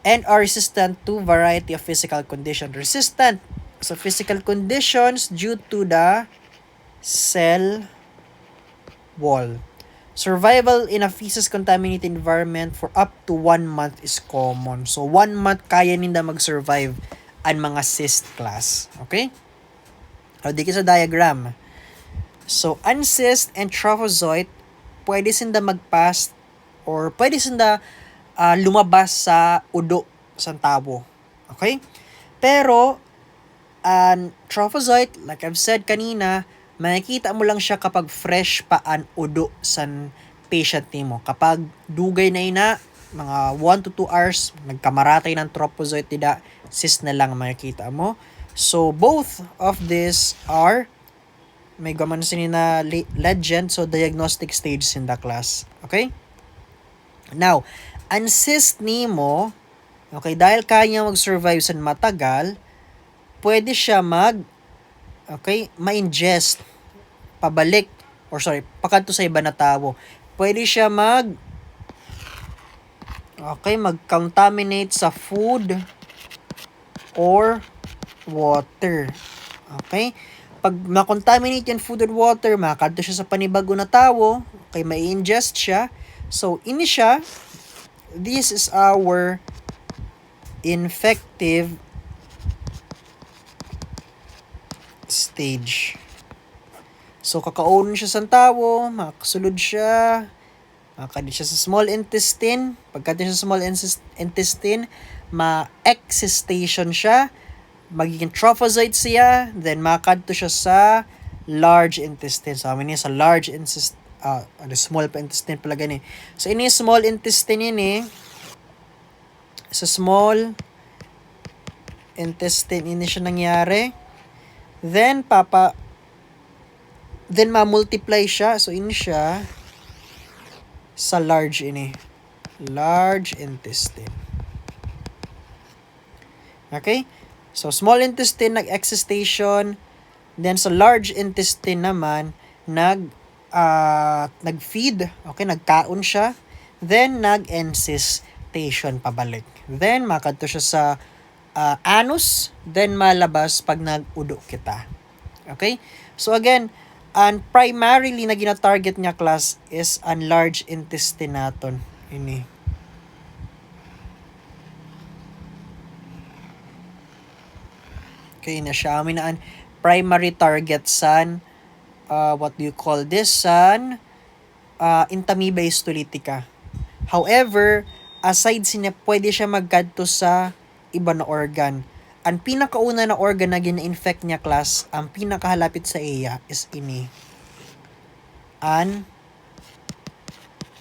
And are resistant to variety of physical conditions. Resistant sa physical conditions due to the cell wall. Survival in a feces-contaminated environment for up to 1 month is common. So, 1 month kaya ninda mag-survive ang mga cyst class. Okay? O, di sa diagram. So, ang cyst and trophozoite, pwede sinda mag-pass or pwede sinda lumabas sa udo sa tabo. Okay? Pero, ang trophozoite, like I've said kanina, makikita mo lang siya kapag fresh pa ang udo sa patient nimo. Kapag dugay na ina, mga 1 to 2 hours, nagkamaratay ng trophozoite dida, cyst na lang makikita mo. So, both of these are may gaman sini na legend, so diagnostic stage in the class. Okay? Now, ang cyst nimo, okay, dahil kaya mag-survive sa matagal, pwede siya ma-ingest, pabalik, pakadto sa iba na tao. Pwede siya mag-contaminate sa food or water. Okay? Pag ma-contaminate yan food or water, makakadto siya sa panibago na tao, okay, mai-ingest siya. So, this is our infective stage. So, kakaunin siya sa tao, makasulod siya, makakadit siya sa small intestine. Pagkadit siya sa small intestine, ma-excistation siya, magiging trophozoite siya, then makakadto siya sa large intestine. So, amin niya sa large intestine, small pa intestine pala gani. So, ini small intestine ini, sa small intestine ini siya nangyari. Then ma-multiply siya. So, ini siya sa large intestine. Okay? So, small intestine nag-excistation, then sa large intestine naman nag-feed, okay, nagkaon siya, then nag-encystation pabalik. Then makadto siya sa anus, then malabas pag nag-udo kita. Okay? So again, and primarily na gina-target niya class is ang large intestine naton ini. Okay, na siya amin na ang primary target san what do you call this san Entamoeba histolytica. However, aside siya pwede siya magkadto sa iba na organ. Ang pinakauna na organ na gina-infect niya class, ang pinakahalapit sa iya is ini. Ang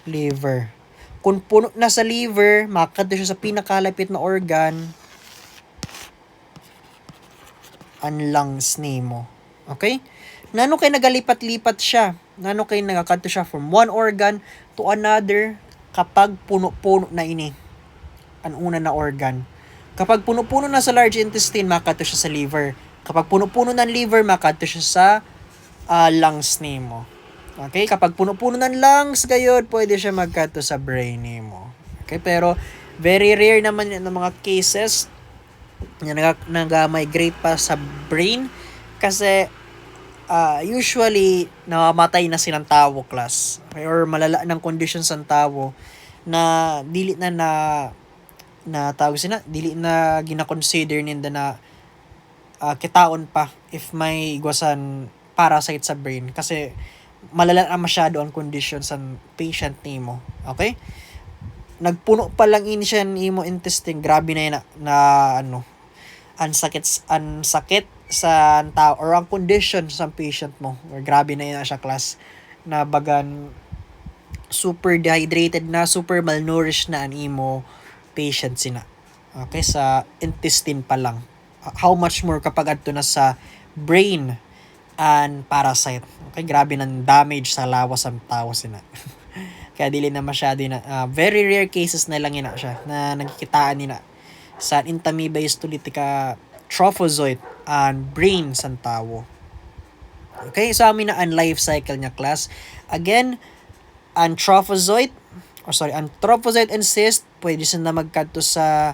liver. Kung puno na sa liver, makakadto siya sa pinakahalapit na organ, ang lungs nimo. Okay? Nano kay nagalipat-lipat siya? Nano kay nagakadto siya from one organ to another kapag puno-puno na ini ang una na organ. Kapag puno-puno na sa large intestine, makadto siya sa liver. Kapag puno-puno ng liver, makadto siya sa lungs nimo. Okay? Kapag puno-puno ng lungs, gayod, pwede siya magkadto sa brain nimo. Okay? Pero very rare naman ng mga cases na nag-migrate pa sa brain kasi usually namamatay na silang tao class, okay? Or malala ng conditions ng tao na dili na tawag sila, dili na gina-consider ninda na kitaon pa if may igwasan parasite sa brain kasi malala na masyado ang condition sa patient nimo. Okay? Nagpuno pa lang ini siya nimo intestine, grabe na yun na ang sakit sa tao or ang condition sa patient mo, or grabe na yun siya class, na bagan super dehydrated na, super malnourished na ang imo patient sina. Okay, sa intestine pa lang. How much more kapag adto na sa brain and parasite. Okay, grabe ng damage sa lawas ng tao sina. Kaya dili na masyado na very rare cases na lang ina siya na nagkikitaan nila sa Entamoeba histolytica trophozoite and brain sa tao. Okay, so amin na ang life cycle niya class. Again, ang trophozoite and cyst, pwede siya na magkadto sa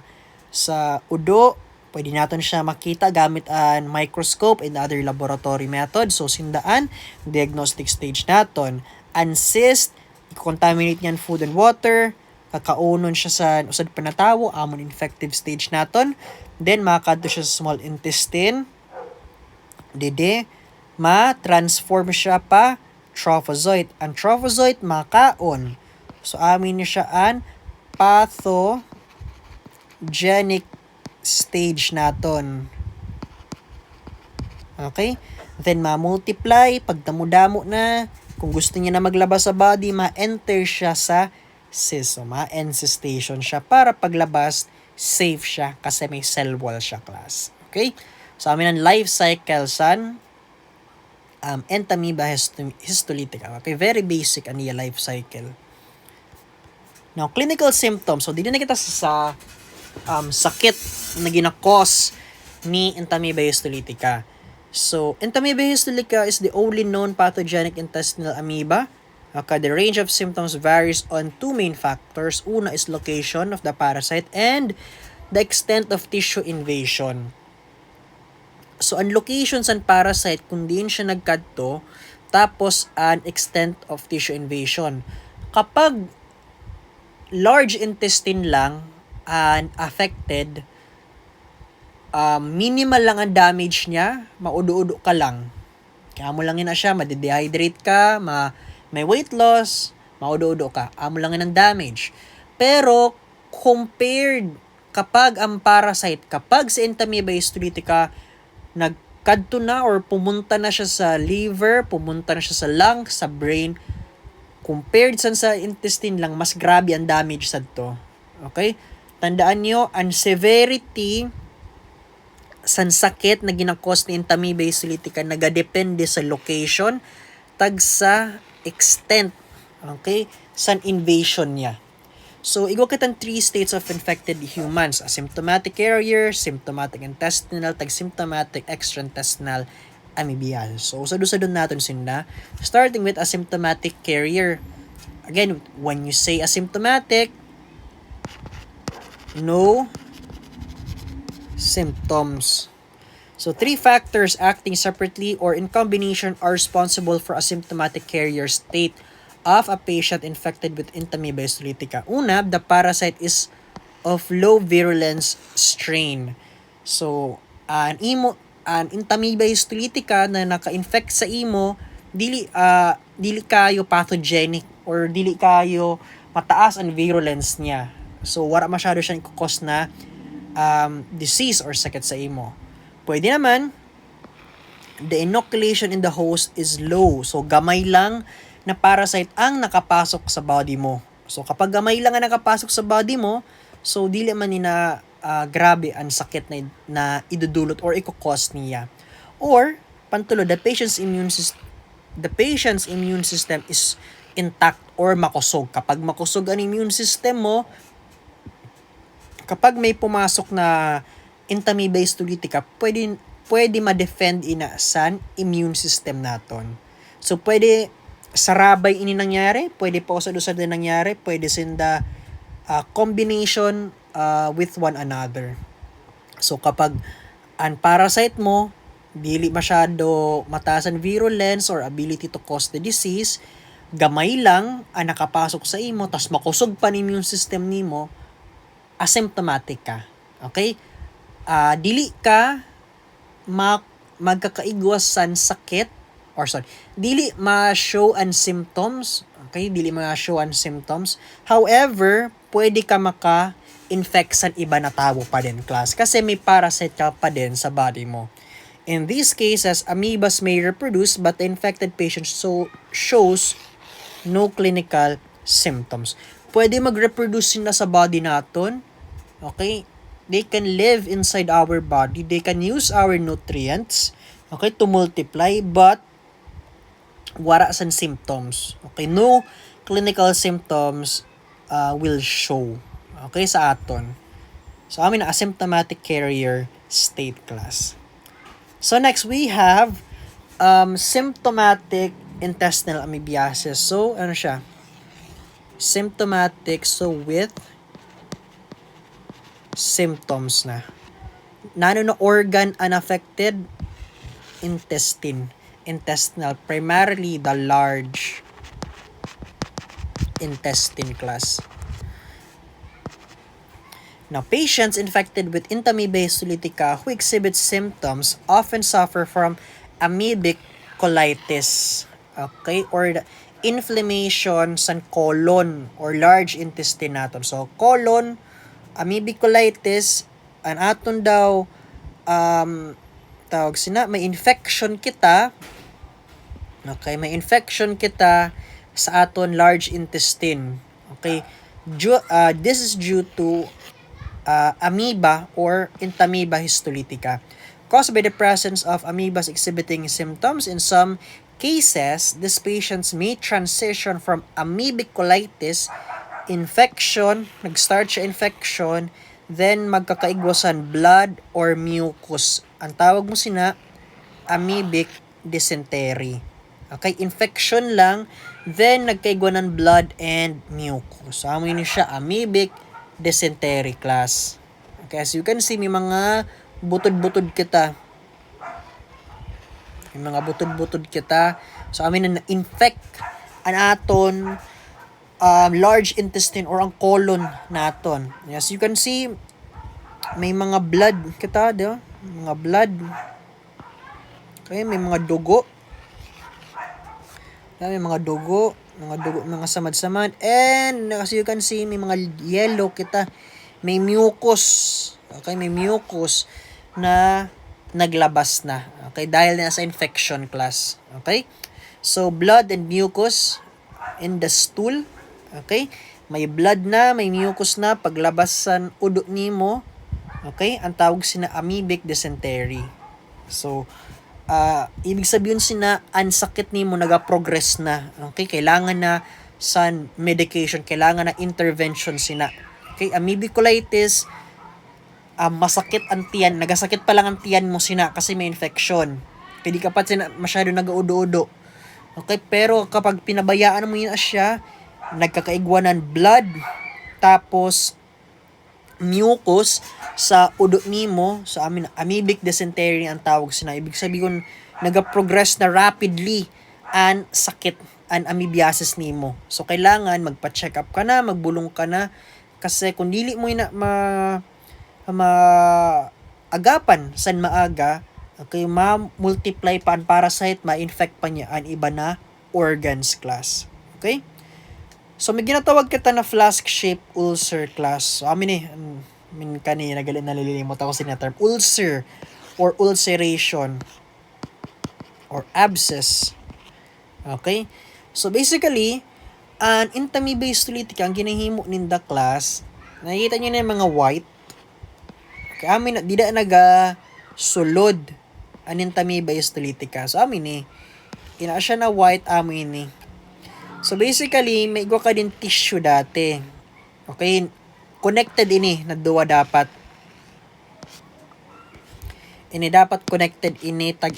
udo. Pwede natin siya makita gamit ang microscope and other laboratory methods. So, sindaan, diagnostic stage naton. Ang cyst, i-contaminate niyan food and water. Kakaunon siya sa usad pa na tao, amon infective stage naton. Then, makakadto siya sa small intestine. Dede, ma-transform siya pa trophozoite. Ang trophozoite, makaon. So, amin niya siya ang pathogenic stage naton. Okay? Then, ma-multiply. Pag damo-damo na, Kung gusto niya na maglabas sa body, ma-enter siya sa cyst. So, ma-encystation siya para paglabas, safe siya kasi may cell wall siya, class. Okay? So, amin ang life cycle san Entamoeba histolytica. Okay? Very basic ang life cycle. Now, clinical symptoms. So, dito na kita sa sakit na ginakos ni Entamoeba histolytica. So, Entamoeba histolytica is the only known pathogenic intestinal amoeba. Okay, the range of symptoms varies on two main factors. Una is location of the parasite and the extent of tissue invasion. So, ang location sa parasite, kung diin siya nagkadto, tapos an extent of tissue invasion. Kapag large intestine lang and affected, minimal lang ang damage niya, maudo-udo ka lang. Kaya mo lang na siya, madidehydrate ka, may weight loss, maudo-udo ka. Amo lang ang damage. Pero, compared kapag ang parasite, kapag sa Entamoeba histolytica, nagkadto na or pumunta na siya sa liver, pumunta na siya sa lung, sa brain, compared sa intestine lang, mas grabe ang damage sa to. Okay? Tandaan nyo, ang severity sa sakit na ginakos ni Entamoeba histolytica nagadepende sa location, tag sa extent, okay, sa invasion niya. So, igwa kitang 3 states of infected humans. Asymptomatic carrier, symptomatic intestinal, symptomatic extraintestinal amoebiasis. So, usado-usado natin sinda. Starting with asymptomatic carrier. Again, when you say asymptomatic, no symptoms. So, 3 factors acting separately or in combination are responsible for asymptomatic carrier state of a patient infected with Entamoeba histolytica. Una, the parasite is of low virulence strain. So, an Entamoeba histolytica na naka-infect sa imo, dili kayo pathogenic or dili kayo mataas ang virulence niya. So, wala masyado siyang ikukos na disease or sakit sa imo. Pwede naman, the inoculation in the host is low. So, gamay lang na parasite ang nakapasok sa body mo. So, kapag gamay lang ang nakapasok sa body mo, so, dili man na grabe ang sakit na idudulot or ikukos niya. Or, pantulo, the patient's immune system is intact or makusog. Kapag makusog ang immune system mo, kapag may pumasok na Entamoeba histolytica, pwede ma-defend inasan immune system naton. So, pwede sarabay ini nangyari, pwede pa usad-usad din nangyari, pwede sinda combination with one another. So, kapag ang parasite mo, dili masyado mataas ang virulence or ability to cause the disease, gamay lang ang nakapasok sa imo, tas makusog pa ni immune system nimo, asymptomatic ka. Okay? Dili ka magkakaigwas sa sakit or dili ma-show ang symptoms. Okay? Dili ma-show ang symptoms. However, pwede ka maka-infect sa iba na tao pa din, class. Kasi may parasite ka pa din sa body mo. In these cases, amoebas may reproduce but the infected patient shows no clinical symptoms. Pwede mag-reproduce na sa body naton. Okay? They can live inside our body. They can use our nutrients, okay, to multiply, but wala san symptoms. Okay? No clinical symptoms will show. Okay? Sa aton. So, amin na asymptomatic carrier state, class. So, next we have symptomatic intestinal amoebiasis. So, ano siya? Symptomatic, so with symptoms na. Nano na organ unaffected? Intestinal. Primarily the large intestine, class. Now, patients infected with Entamoeba histolytica who exhibit symptoms often suffer from amoebic colitis. Okay? Or the inflammation sa colon or large intestine natin. So, colon, amoebic colitis, ang aton daw, may infection kita, Okay, may infection kita sa aton large intestine. Okay, this is due to amoeba or Entamoeba histolytica. Caused by the presence of amoebas exhibiting symptoms, in some cases, these patients may transition from amoebic colitis, infection, nag-start siya infection, then magkakaigwasan blood or mucus. Ang tawag mo sina amoebic dysentery. Okay, infection lang, then nagkaigwanan blood and mucus. So, amo yun siya, amoebic dysentery class. Okay, as you can see, may mga butod-butod kita. May mga butod-butod kita. So, amin na infect ang aton large intestine or ang colon naton. As you can see, may mga blood kita, di ba? Mga blood. Okay, may mga dugo. May mga dugo, mga samad-samad. And as you can see, may mga yellow kita. May mucus. Okay, may mucus na naglabas na. Okay, dahil na sa infection class. Okay? So, blood and mucus in the stool. Okay? May blood na, may mucus na, paglabasan udo nimo. Okay? Ang tawag sina amoebic dysentery. So, ibig sabihin sina ang sakit nimo naga-progress na. Okay? Kailangan na sa medication, kailangan na intervention sina. Okay? Amoebic colitis, masakit ang tiyan, nagasakit pa lang ang tiyan mo sina kasi may infection. Pwede ka pa sina masyado nag-udo-udo. Okay? Pero kapag pinabayaan mo yun siya, nagkakaigwanan blood, tapos mucus sa udo nimo, sa amin amoebic dysentery ang tawag sina. Ibig sabihin naga-progress na rapidly ang sakit an amoebiasis nimo. So kailangan magpa-check up ka na, magbulong ka na kasi kung dili mo na agapan san maaga, okay, ma-multiply pa ang parasite, ma-infect pa niya ang iba na organs class. Okay? So, may ginatawag kita na flask-shaped ulcer class. So, kanina nalilimot ako sa term ulcer or ulceration or abscess. Okay? So, basically, ang Entamoeba histolytica, ang ginahimo ninda class, nakikita nyo na yung mga white. Okay, amin, di na sulod ang Entamoeba histolytica. So, amin ina siya na white amin So, basically, may igwa ka din tissue dati. Okay? Connected na duwa dapat. Dapat connected tag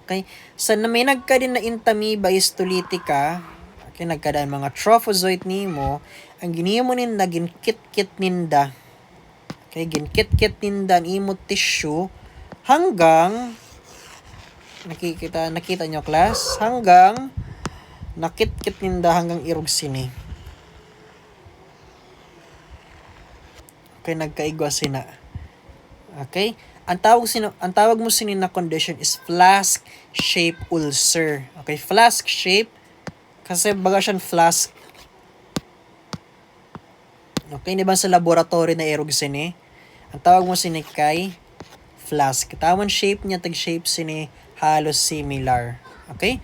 Okay? So, na may nagka din na Entamoeba histolytica, okay, nagkadaan mga trophozoite nimo, ang ginimo ninda, ginkit-kit ninda. Okay, ginkit-kit ninda ang imo tissue hanggang nakita nyo class, hanggang nakit-kit ninda hanggang irog sini. Okay, nagkaigwa sina. Okay? Ang tawag mo sini na condition is flask-shaped ulcer. Okay, flask-shaped kasi baga siyang flask. Okay, di ba sa laboratory na irog sini? Ang tawag mo sini kay flask. Tawan shape niya, shape sini halos similar. Okay?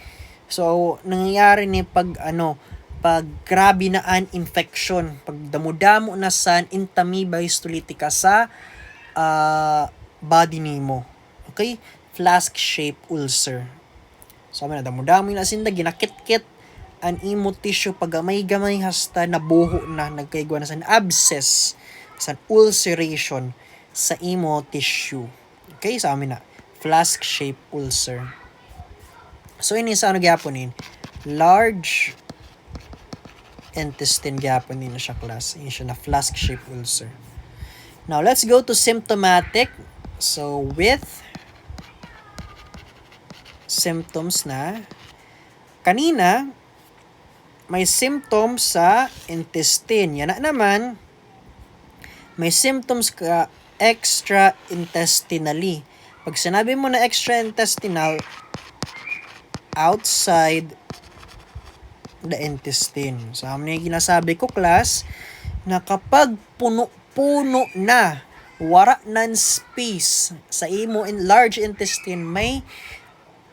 So, nangyayari ni pag grabe na an infection, pag damo-damo na sa Entamoeba histolytica sa body nimo. Okay? Flask-shaped ulcer. So, damo-damo na sinda, ginakit-kit ang imo tissue pag gamay-gamay hasta nabuho na, nagkaigwa na sa abscess, sa ulceration sa imo tissue. Okay? So, flask-shaped ulcer. So, ini sa gyaponin? Large intestine gyaponin na siya class. Ini siya na flask-shaped ulcer. Now, let's go to symptomatic. So, with symptoms na, kanina, may symptoms sa intestine. Yan na naman, may symptoms ka extra-intestinally. Pag sinabi mo na extra-intestinal, outside the intestine. So, yung ginasabi ko, class, na kapag puno na, wara nan space sa imo in large intestine, may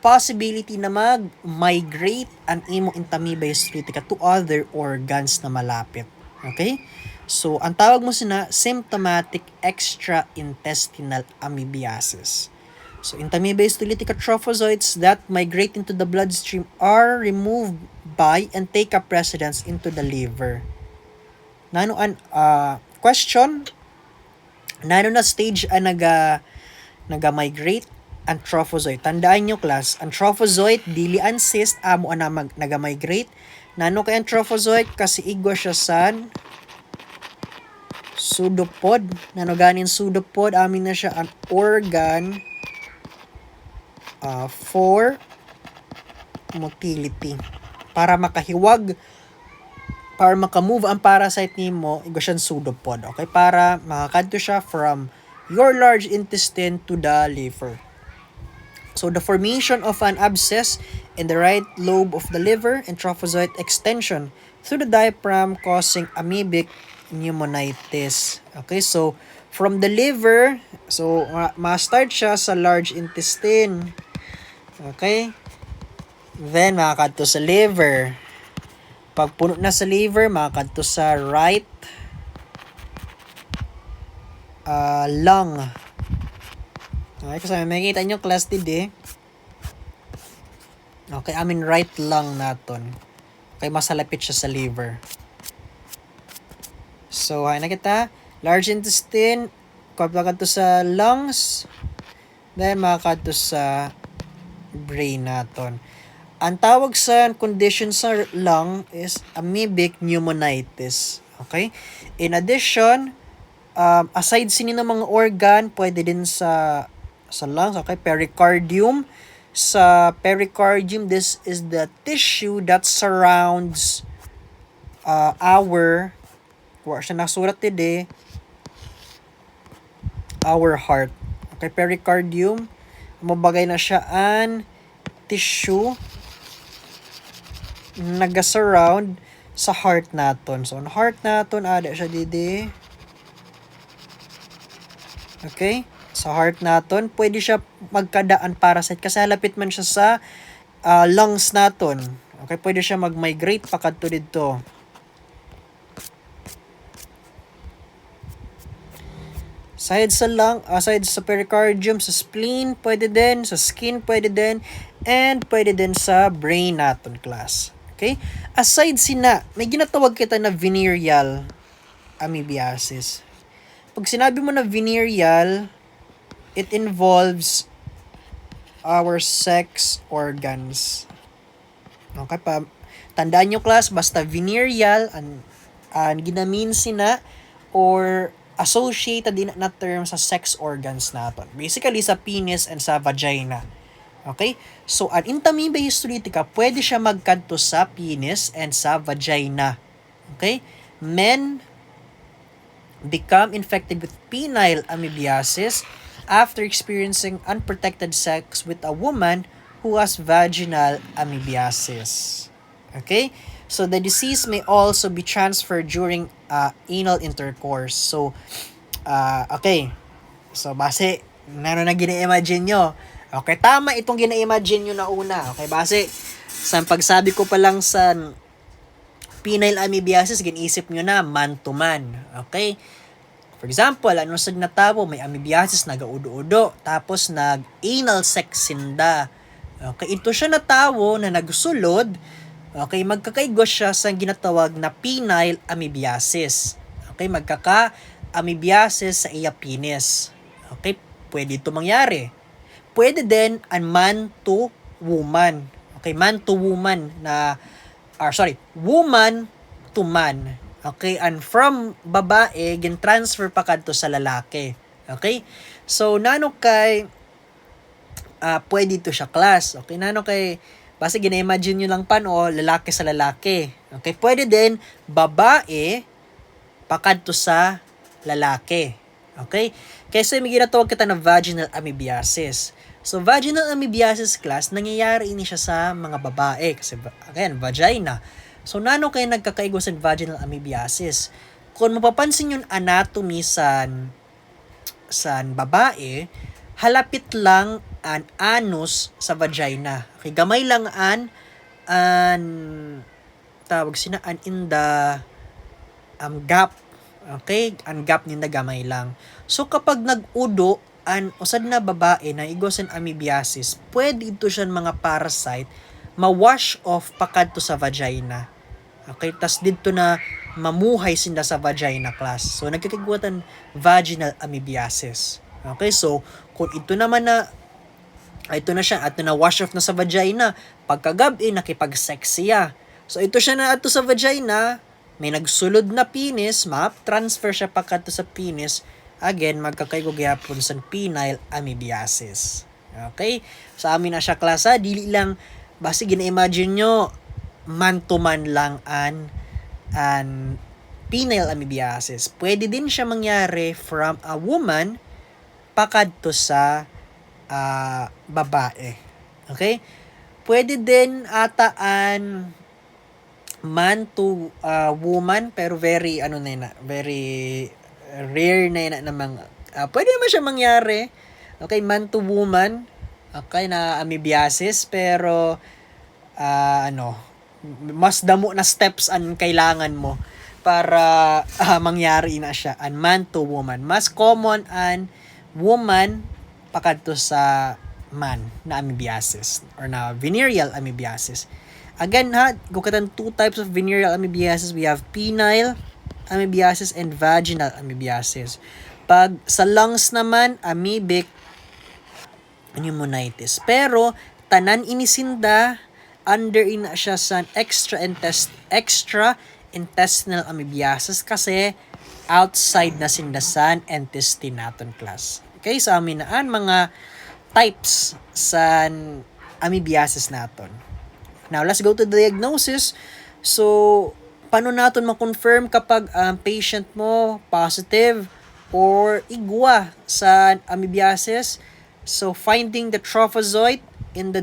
possibility na mag-migrate ang imong intamibay histolytica to other organs na malapit. Okay? So, ang tawag mo sina symptomatic extraintestinal amoebiasis. So, intamoeba histolytica trophozoites that migrate into the bloodstream are removed by and take up residence into the liver. Nano an question, nano na stage ang naga-migrate ang trophozoite. Tandaan nyo class, ang trophozoite dili ang cyst amo na naga-migrate. Nano kay ang trophozoite kasi igwa siya sa pseudopod. Nano ganin pseudopod, amin na siya ang organ for motility. Para makahiwag, para makamove ang parasite nimo, igwa siyang pseudopod. Okay? Para makakadto siya from your large intestine to the liver. So the formation of an abscess in the right lobe of the liver and trophozoite extension through the diaphragm causing amoebic pneumonitis. Okay, so from the liver, so ma-start siya sa large intestine. Okay? Then makakadto sa liver. Pag puno na sa liver, makakadto sa right lung. Okay, kasi makikita nyo class D. Okay, right lung naton. Okay, masalapit siya sa liver. So, ay nakita, large intestine, kapag to sa lungs, then makakadto sa brain naton. Ang tawag sa condition sa lung is amoebic pneumonitis. Okay? In addition, aside sinin ng mga organ, pwede din sa lungs, okay? Pericardium. Sa pericardium, this is the tissue that surrounds our heart. Okay, pericardium. Mabagay na siya an tissue naga-surround sa heart naton. So, ang heart naton, ada siya didi. Okay? Sa heart naton, pwede siya magkadaan parasite kasi halapit man siya sa lungs naton. Okay? Pwede siya mag-migrate pakadto dito. Aside sa lung, aside sa pericardium, sa spleen, pwede din, sa skin, pwede din, and pwede din sa brain naton class. Okay? Aside sina, may ginatawag kita na venereal amoebiasis. Pag sinabi mo na venereal, it involves our sex organs. Okay pa? Tandaan nyo class, basta venereal, ang ginamin sina, or associated din na term sa sex organs naton. Basically, sa penis and sa vagina. Okay? So, ang intamoeba histolytica, pwede siya magkadto sa penis and sa vagina. Okay? Men become infected with penile amoebiasis after experiencing unprotected sex with a woman who has vaginal amoebiasis. Okay? So, the disease may also be transferred during anal intercourse. So, okay. So, base, na gina-imagine nyo. Okay, tama itong gina-imagine nyo na una. Okay, base, sa pagsabi ko pa lang sa penile amoebiasis, ginisip nyo na man to man. Okay? For example, ano sa natabo, may amoebiasis, nag-udo-udo, tapos nag-anal sex sinda. Okay, ito siya natawo na nagsulod. Okay, magkakaigos siya sa ginatawag na penile amoebiasis. Okay, magkaka-amoebiasis sa iya penis. Okay, pwede ito mangyari. Pwede din an man to woman. Okay, man to woman woman to man. Okay, and from babae, gin-transfer pa kadto sa lalaki. Okay? So, nano kay pwede ito siya class. Okay, nano kay basta gina-imagine nyo lang lalaki sa lalaki. Okay, pwede din babae pakadto sa lalaki. Okay? Kasi may ginatawag kita na vaginal amoebiasis. So, vaginal amoebiasis class, nangyayari ini siya sa mga babae. Kasi, again, vagina. So, nano kayo nagkakaigo sa vaginal amoebiasis? Kung mapapansin yung anatomy sa babae, halapit lang an anus sa vagina. Okay, gamay lang an tawag sina an in the gap. Okay, ang gap ninda gamay lang. So kapag nag-udo an usad na babae na igosan amoebiasis, pwede ito siya mga parasite ma-wash off pakadto sa vagina. Okay, tas dito na mamuhay sinda sa vagina class. So nagkakigutan vaginal amoebiasis. Okay, so kung ito naman na ito na siya at na wash off na sa vagina, pagkagabi nakipag-sex siya. So ito siya na ato sa vagina, may nagsulod na penis, ma-transfer siya pagkato sa penis, again, magkakaigo gyapon sa penile amoebiasis. Okay? Sa amin na siya klasa, dili lang, basi gina-imagine nyo, man to man lang an penile amoebiasis. Pwede din siya mangyari from a woman pakadto sa babae. Okay? Pwede din ataan man to woman, pero very very rare na yun namang pwede naman siya mangyari. Okay, man to woman, okay, na amoebiasis, pero mas damo na steps ang kailangan mo para mangyari na siya an man to woman. Mas common an woman pakadto sa man na amoebiasis or na venereal amoebiasis. Again ha, gukatan two types of venereal amoebiasis. We have penile amoebiasis and vaginal amoebiasis. Pag sa lungs naman, amoebic pneumonitis. Pero tanan inisinda under ina siya sa extra intestinal amoebiasis kasi outside na sindasan intestine naton class. Okay, sa amin naan mga types sa amoebiasis naton. Now, let's go to the diagnosis. So, paano natin ma-confirm kapag ang patient mo positive or igwa sa amoebiasis? So, finding the trophozoite in the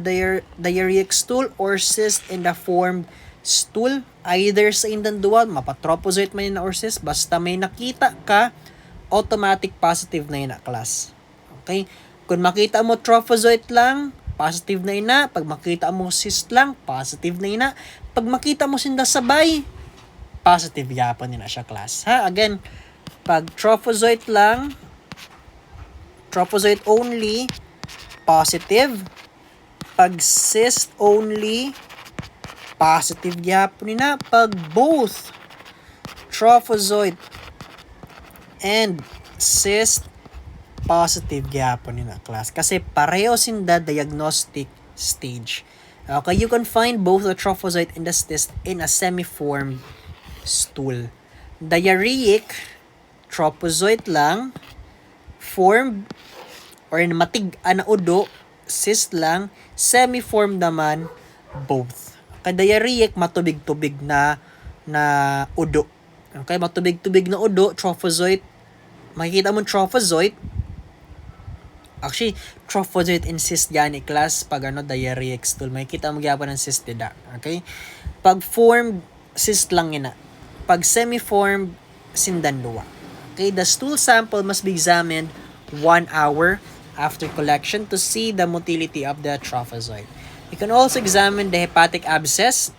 diarrheic stool or cyst in the formed stool, either sa indang duwa, mapa-trophozoite man yun or cyst, basta may nakita ka, automatic positive na yun na class. Okay? Kung makita mo trophozoite lang, positive na ina. Pag makita mo cyst lang, positive na ina. Pag makita mo sinda sabay, positive yapon na siya class. Ha? Again, pag trophozoite lang, trophozoite only, positive. Pag cyst only, positive yapon na. Pag both trophozoite and cyst, positive gyapon nila class kasi pareho sinda diagnostic stage. Okay, you can find both the trophozoite and the cyst in a semi-formed stool. Diarrheic, trophozoite lang, formed or matig na udo, cyst lang, semi-formed naman both. Okay, diarrheic matubig-tubig na udo. Okay, matubig-tubig na udo, trophozoite. Makikita mo trophozoite. Actually, trophozoite and cyst gani class pag diarrheic stool. Makikita mo gyapon ng cyst dida. Okay? Pag formed, cyst lang ina. Pag semi-formed, sindanduwa. Okay? The stool sample must be examined 1 hour after collection to see the motility of the trophozoite. You can also examine the hepatic abscess.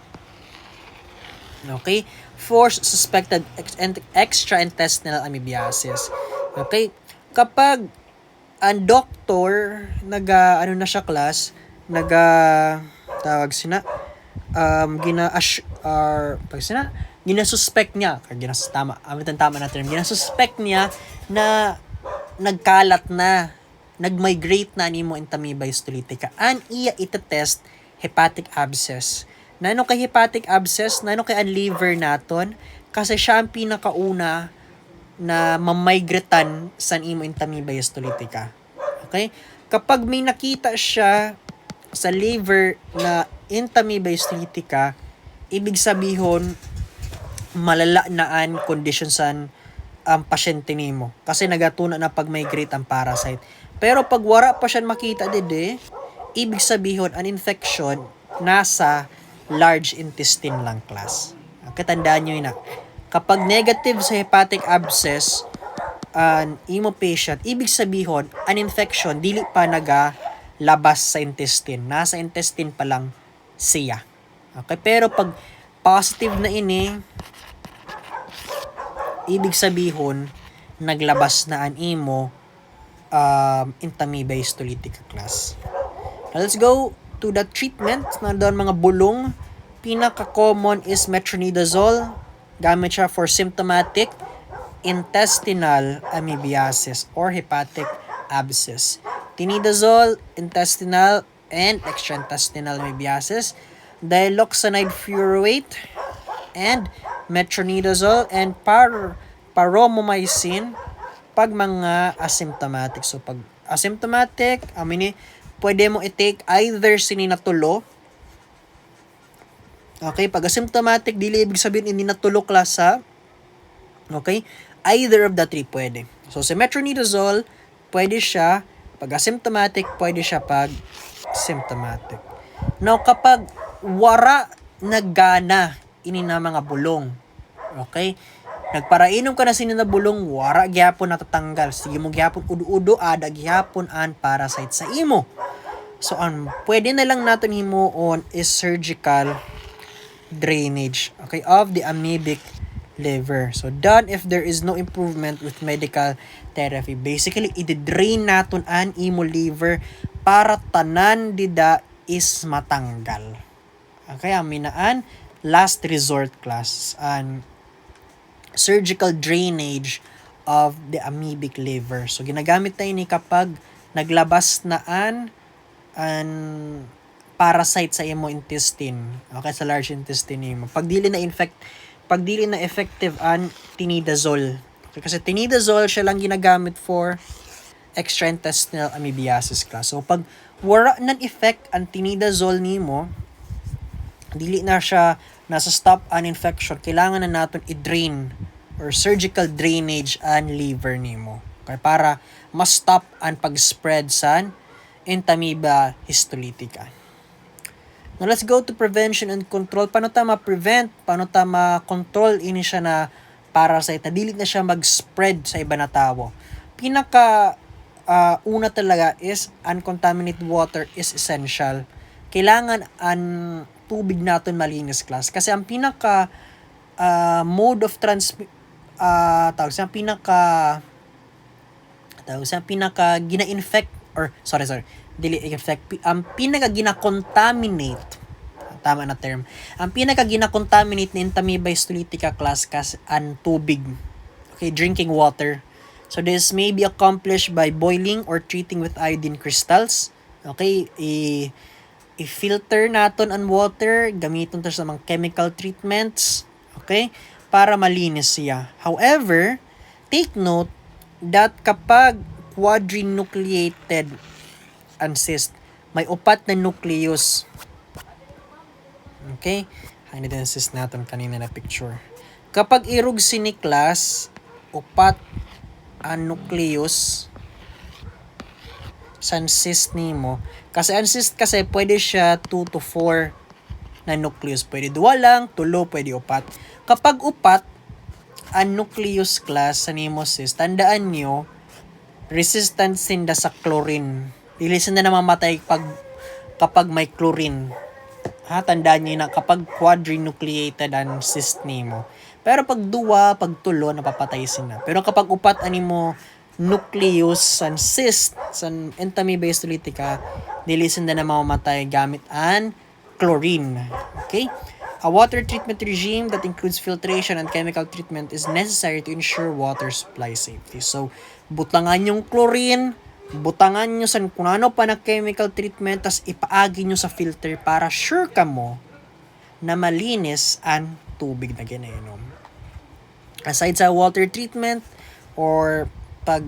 Okay? For suspected extraintestinal amoebiasis. Okay? Kapag ang doctor na siya class, tawag sina ginasuspect niya, tama na term, ginasuspect niya na nagkalat na, nag-migrate na nimo Entamoeba histolytica. An iya itetest hepatic abscess. Nano kay hepatic abscess, nano kay ang liver naton, kasi siya ang pinakauna na mamigratan sa imo Entamoeba histolytica. Okay? Kapag may nakita siya sa liver na Entamoeba histolytica, ibig sabihin malala na ang condition sa pasyente nimo kasi nagatuna na pag-migrate ang parasite. Pero pag wala pa siya makita dide, ibig sabihin ang infection nasa large intestine lang class. Okay, tandaan nyo yun na. Kapag negative sa hepatic abscess, an imo patient, ibig sabihin an infection dili pa labas sa intestine, nasa intestine pa lang siya. Okay, pero pag positive na ini, ibig sabihin naglabas na an imo Entamoeba histolytica class. Now, let's go to the treatment. Nandoon mga bulong. Pinaka-common is metronidazole. Gamit siya for symptomatic intestinal amoebiasis or hepatic abscess. Tinidazole, intestinal and extraintestinal amoebiasis. Diloxanide furoate and metronidazole and paromomycin pag mga asymptomatic. So, pag asymptomatic, pwede mo i-take either sininatulo. Okay, pag asymptomatic, dili ibig sabihin hindi natulo klasa. Okay, either of the three pwede. So, sa metronidazole, pwede siya. Pag asymptomatic, pwede siya pag symptomatic. Now, kapag wara naggana ini na mga bulong, okay, nagparainom ka na sininabulong, wara gyapon natatanggal. Sige mo gyapon udo-udo, ada gyapon an parasite sa imo. So, pwede na lang natin himuon is surgical drainage, okay, of the amoebic liver. So, done if there is no improvement with medical therapy. Basically, i-drain natin an imo liver para tanan dida is matanggal. Okay, aminaan, last resort class, and surgical drainage of the amoebic liver. So, ginagamit na ini kapag naglabas na an parasite sa imo intestine. Okay, sa large intestine mo. Pag dili na effective an tinidazole. Okay, kasi tinidazole siya lang ginagamit for extraintestinal amoebiasis class. So, pag wala nan effect ang tinidazole nimo, dili na siya nasa stop an infection, kailangan na natin i-drain or surgical drainage ang liver nimo. Okay, para ma-stop ang pag-spread sa Entamoeba histolytica. Now, let's go to prevention and control. Paano ta ma-prevent? Paano ta ma-control ini siya na parasite na dili na siya mag-spread sa iba na tao? Pinaka una talaga is uncontaminated water is essential. Kailangan ang tubig natin malinis, class. Kasi ang pinaka mode of gina-infect or dili infect, ang pinaka gina-contaminate, tama na term, ang pinaka gina-contaminate ni Entamoeba histolytica class kas ang tubig. Okay, drinking water. So this may be accomplished by boiling or treating with iodine crystals. Okay, i-filter naton ang water, gamiton ta sa mga chemical treatments, okay, para malinis siya. However, take note that kapag quadrinucleated ang cyst, may upat na nucleus. Okay? Ano din ang cyst natin kanina na picture. Kapag irog sini class, upat ang nucleus sa cyst nimo. Kasi ang cyst kasi pwede siya 2 to 4 na nucleus. Pwede 2 lang, 3, pwede 4. Kapag upat ang nucleus class sa nimo cyst, tandaan nyo, resistant sinda sa chlorine. Ilisan na namamatay kapag may chlorine. Tandaan nyo na kapag quadrinucleated ang cyst nimo. Pero pag 2, pag 3, napapatay sila. Pero kapag upat animo nucleus san cyst san Entamoeba histolytica, dilisan na mamamatay gamit an chlorine. Okay? A water treatment regime that includes filtration and chemical treatment is necessary to ensure water supply safety. So, butangan yung chlorine, butangan nyo sa kung ano pa na chemical treatment, tas ipaagi nyo sa filter para sure ka mo na malinis ang tubig na ginainom. Aside sa water treatment or pag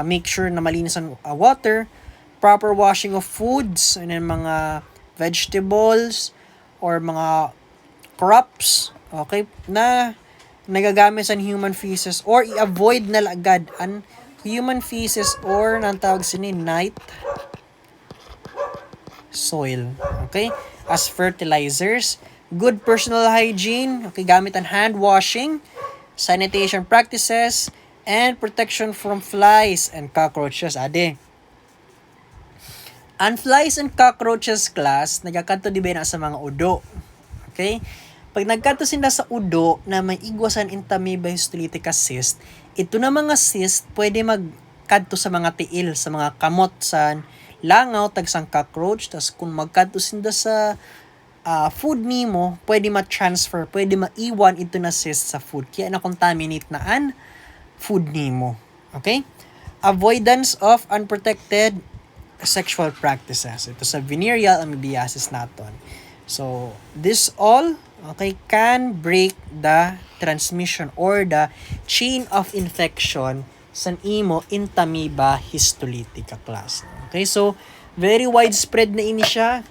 make sure na malinis ang water, proper washing of foods and then mga vegetables or mga crops, okay, na nagagamit sa human feces, or i-avoid na agad ang human feces or nang tawag sini night soil, okay, as fertilizers. Good personal hygiene, okay, gamit ang hand washing, sanitation practices, and protection from flies and cockroaches. Ade. Ang flies and cockroaches class, nagkakanto di ba na sa mga udo. Okay? Pag nagkanto sila sa udo na may igwasan Entamoeba histolytica cyst, ito na mga cyst pwede magkanto sa mga tiil, sa mga kamot, sa langaw, tagsang cockroach. Tas kung magkanto sila sa food nimo, pwede ma-transfer, pwede maiwan ito na cyst sa food. Kaya na-contaminate na ang food nimo. Okay? Avoidance of unprotected sexual practices. Ito sa venereal amoebiasis naton. So, this all, okay, can break the transmission or the chain of infection sa imo Entamoeba histolytica class. Okay, so, very widespread na ini siya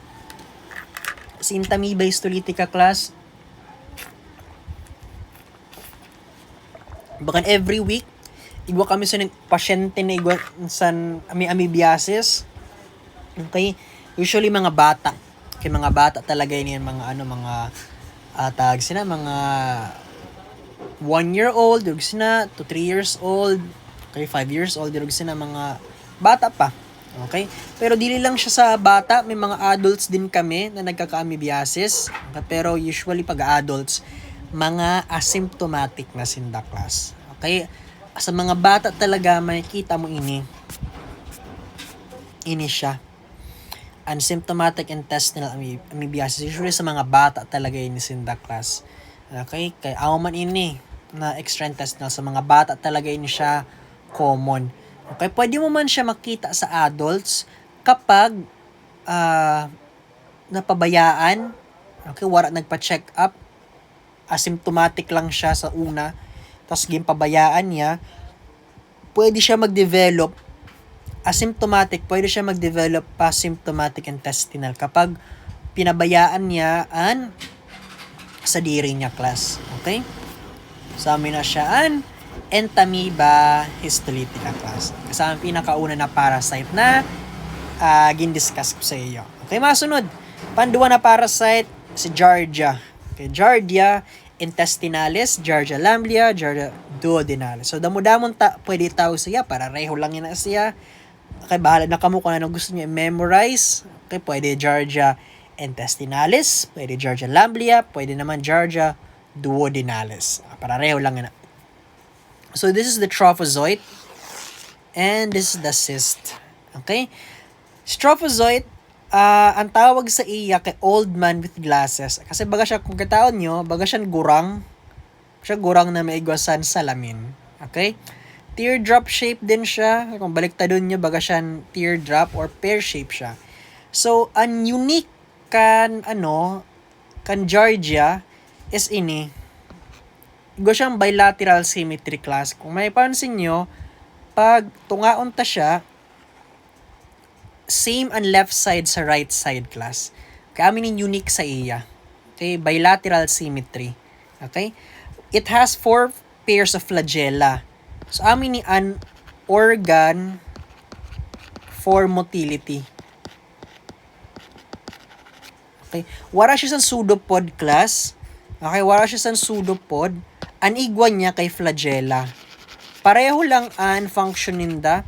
sa Entamoeba histolytica class. Bakan every week, igwa kami sa pasyente na igwa sa amoebiasis. Okay? Usually mga bata. Okay, mga bata talaga yun mga tawag sila, mga 1-year-old, durog sila, to 3 years old, okay, 5 years old, durog sila, mga bata pa. Okay? Pero dili lang siya sa bata, may mga adults din kami na nagkaka-amoebiasis. Okay? Pero usually pag adults, mga asymptomatic na sindaklas. Okay? Sa mga bata talaga, makikita mo ini siya. Asymptomatic intestinal amoebiasis. Usually sa mga bata talaga ini sindaklas. Okay? Kaya man ini na extraintestinal sa mga bata talaga ini siya common. Okay? Pwede mo man siya makita sa adults kapag napabayaan. Okay? Wala nagpa-check up. Asymptomatic lang siya sa una. Tapos pabayaan niya. Pwede siya mag-develop asymptomatic, pwede siya mag-develop pa symptomatic intestinal kapag pinabayaan niya sa diri niya class. Okay? So, amin na siya Entamoeba histolytica class. Kasama pinakauna na parasite na gindiscuss ko sa iyo. Okay, masunod. Panduwa na parasite, si Giardia. Okay, Giardia intestinalis, Giardia lamblia, Giardia duodenalis. So, damo-damon pwede tao siya, para reho lang yun na siya. Okay, bahala na kamo kung anong gusto niyo i-memorize. Okay, pwede Giardia intestinalis, pwede Giardia lamblia, pwede naman Giardia duodenalis. Pareho lang yun. So, this is the trophozoite and this is the cyst. Okay? Trophozoite, ang tawag sa iya kay old man with glasses. Kasi baga siya, kung kataon nyo, baga siya gurang. Siya gurang na may igwasan salamin. Okay? Teardrop shape din siya. Kung baliktadon nyo, baga siya teardrop or pear shape siya. So, ang unique kan Giardia is ini. Igo siyang bilateral symmetry class. Kung may pansin nyo, pag tungaon ta siya, same ang left side sa right side class. Kaya amin yung unique sa iya. Okay? Bilateral symmetry. Okay? It has 4 pairs of flagella. So, amin ni an organ for motility. Okay? Wala siya sa pseudopod class. Okay? Wala siya sa pseudopod. Ang igwan niya kay flagella. Pareho lang ang function ninda.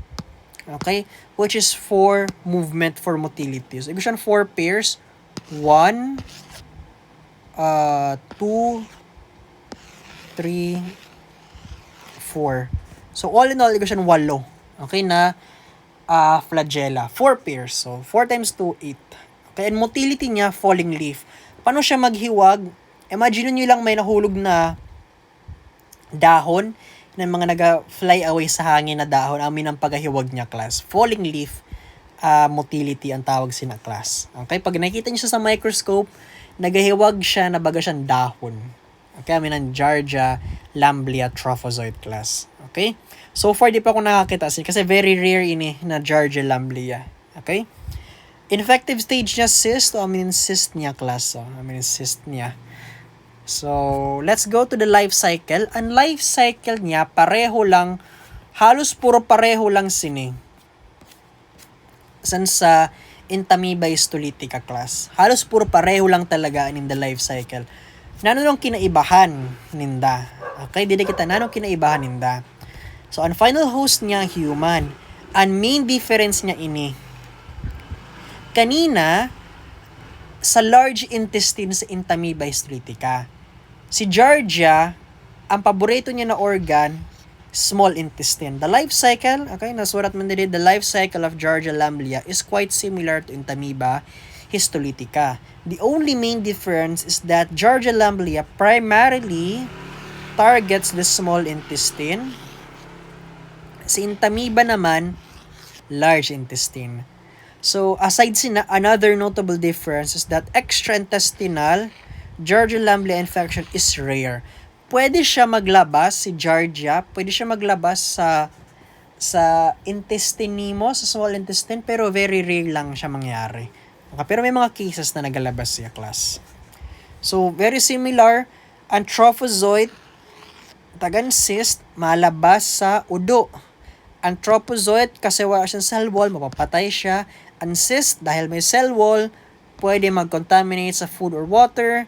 Okay? Which is for movement for motility. So, ibig siya 4 pairs. 1, 2, 3, 4. So, all in all, ibig siya 8. Okay, na flagella. 4 pairs. So, 4 times 2, 8. Okay, and motility niya, falling leaf. Paano siya maghiwag? Imagine nyo lang may nahulog na dahon ng mga naga-fly away sa hangin na dahon. Amin ang paghahiwag niya, class. Falling leaf motility ang tawag sina, class. Okay, pag nakikita niyo sa microscope, nagahiwag siya na baga siyang dahon. Okay, amin ang Giardia lamblia trophozoite class. Okay? So far, di pa ako nakakita kasi very rare ini na Giardia lamblia. Okay? Infective stage niya cyst. So, amin cyst niya class. So, amin cyst niya. So, let's go to the life cycle. Ang life cycle niya, pareho lang, halos puro pareho lang sini. San sa Entamoeba histolytica class. Halos puro pareho lang talaga in the life cycle. Nanong kinaibahan ninda? Okay, dili kita nanong kinaibahan ninda. So, ang final host niya, human. Ang main difference niya ini. Kanina, sa large intestine sa Entamoeba histolytica. Si Giardia, ang paborito niya na organ, small intestine. The life cycle, okay, nasurat mo din, the life cycle of Giardia lamblia is quite similar to Entamoeba histolytica. The only main difference is that Giardia lamblia primarily targets the small intestine. Si Entamoeba naman, large intestine. So, aside another notable difference is that extraintestinal Giardia lamblia infection is rare. Pwede siya maglabas, si Giardia, pwede siya maglabas sa intestine mo, sa small intestine, pero very rare lang siya mangyari. Okay, pero may mga cases na nagalabas siya, class. So, very similar, ang trophozoite, tagan cyst, malabas sa udo. Ang trophozoite, kasi wala siyang cell wall, mapapatay siya. Ang cyst, dahil may cell wall, pwede mag-contaminate sa food or water.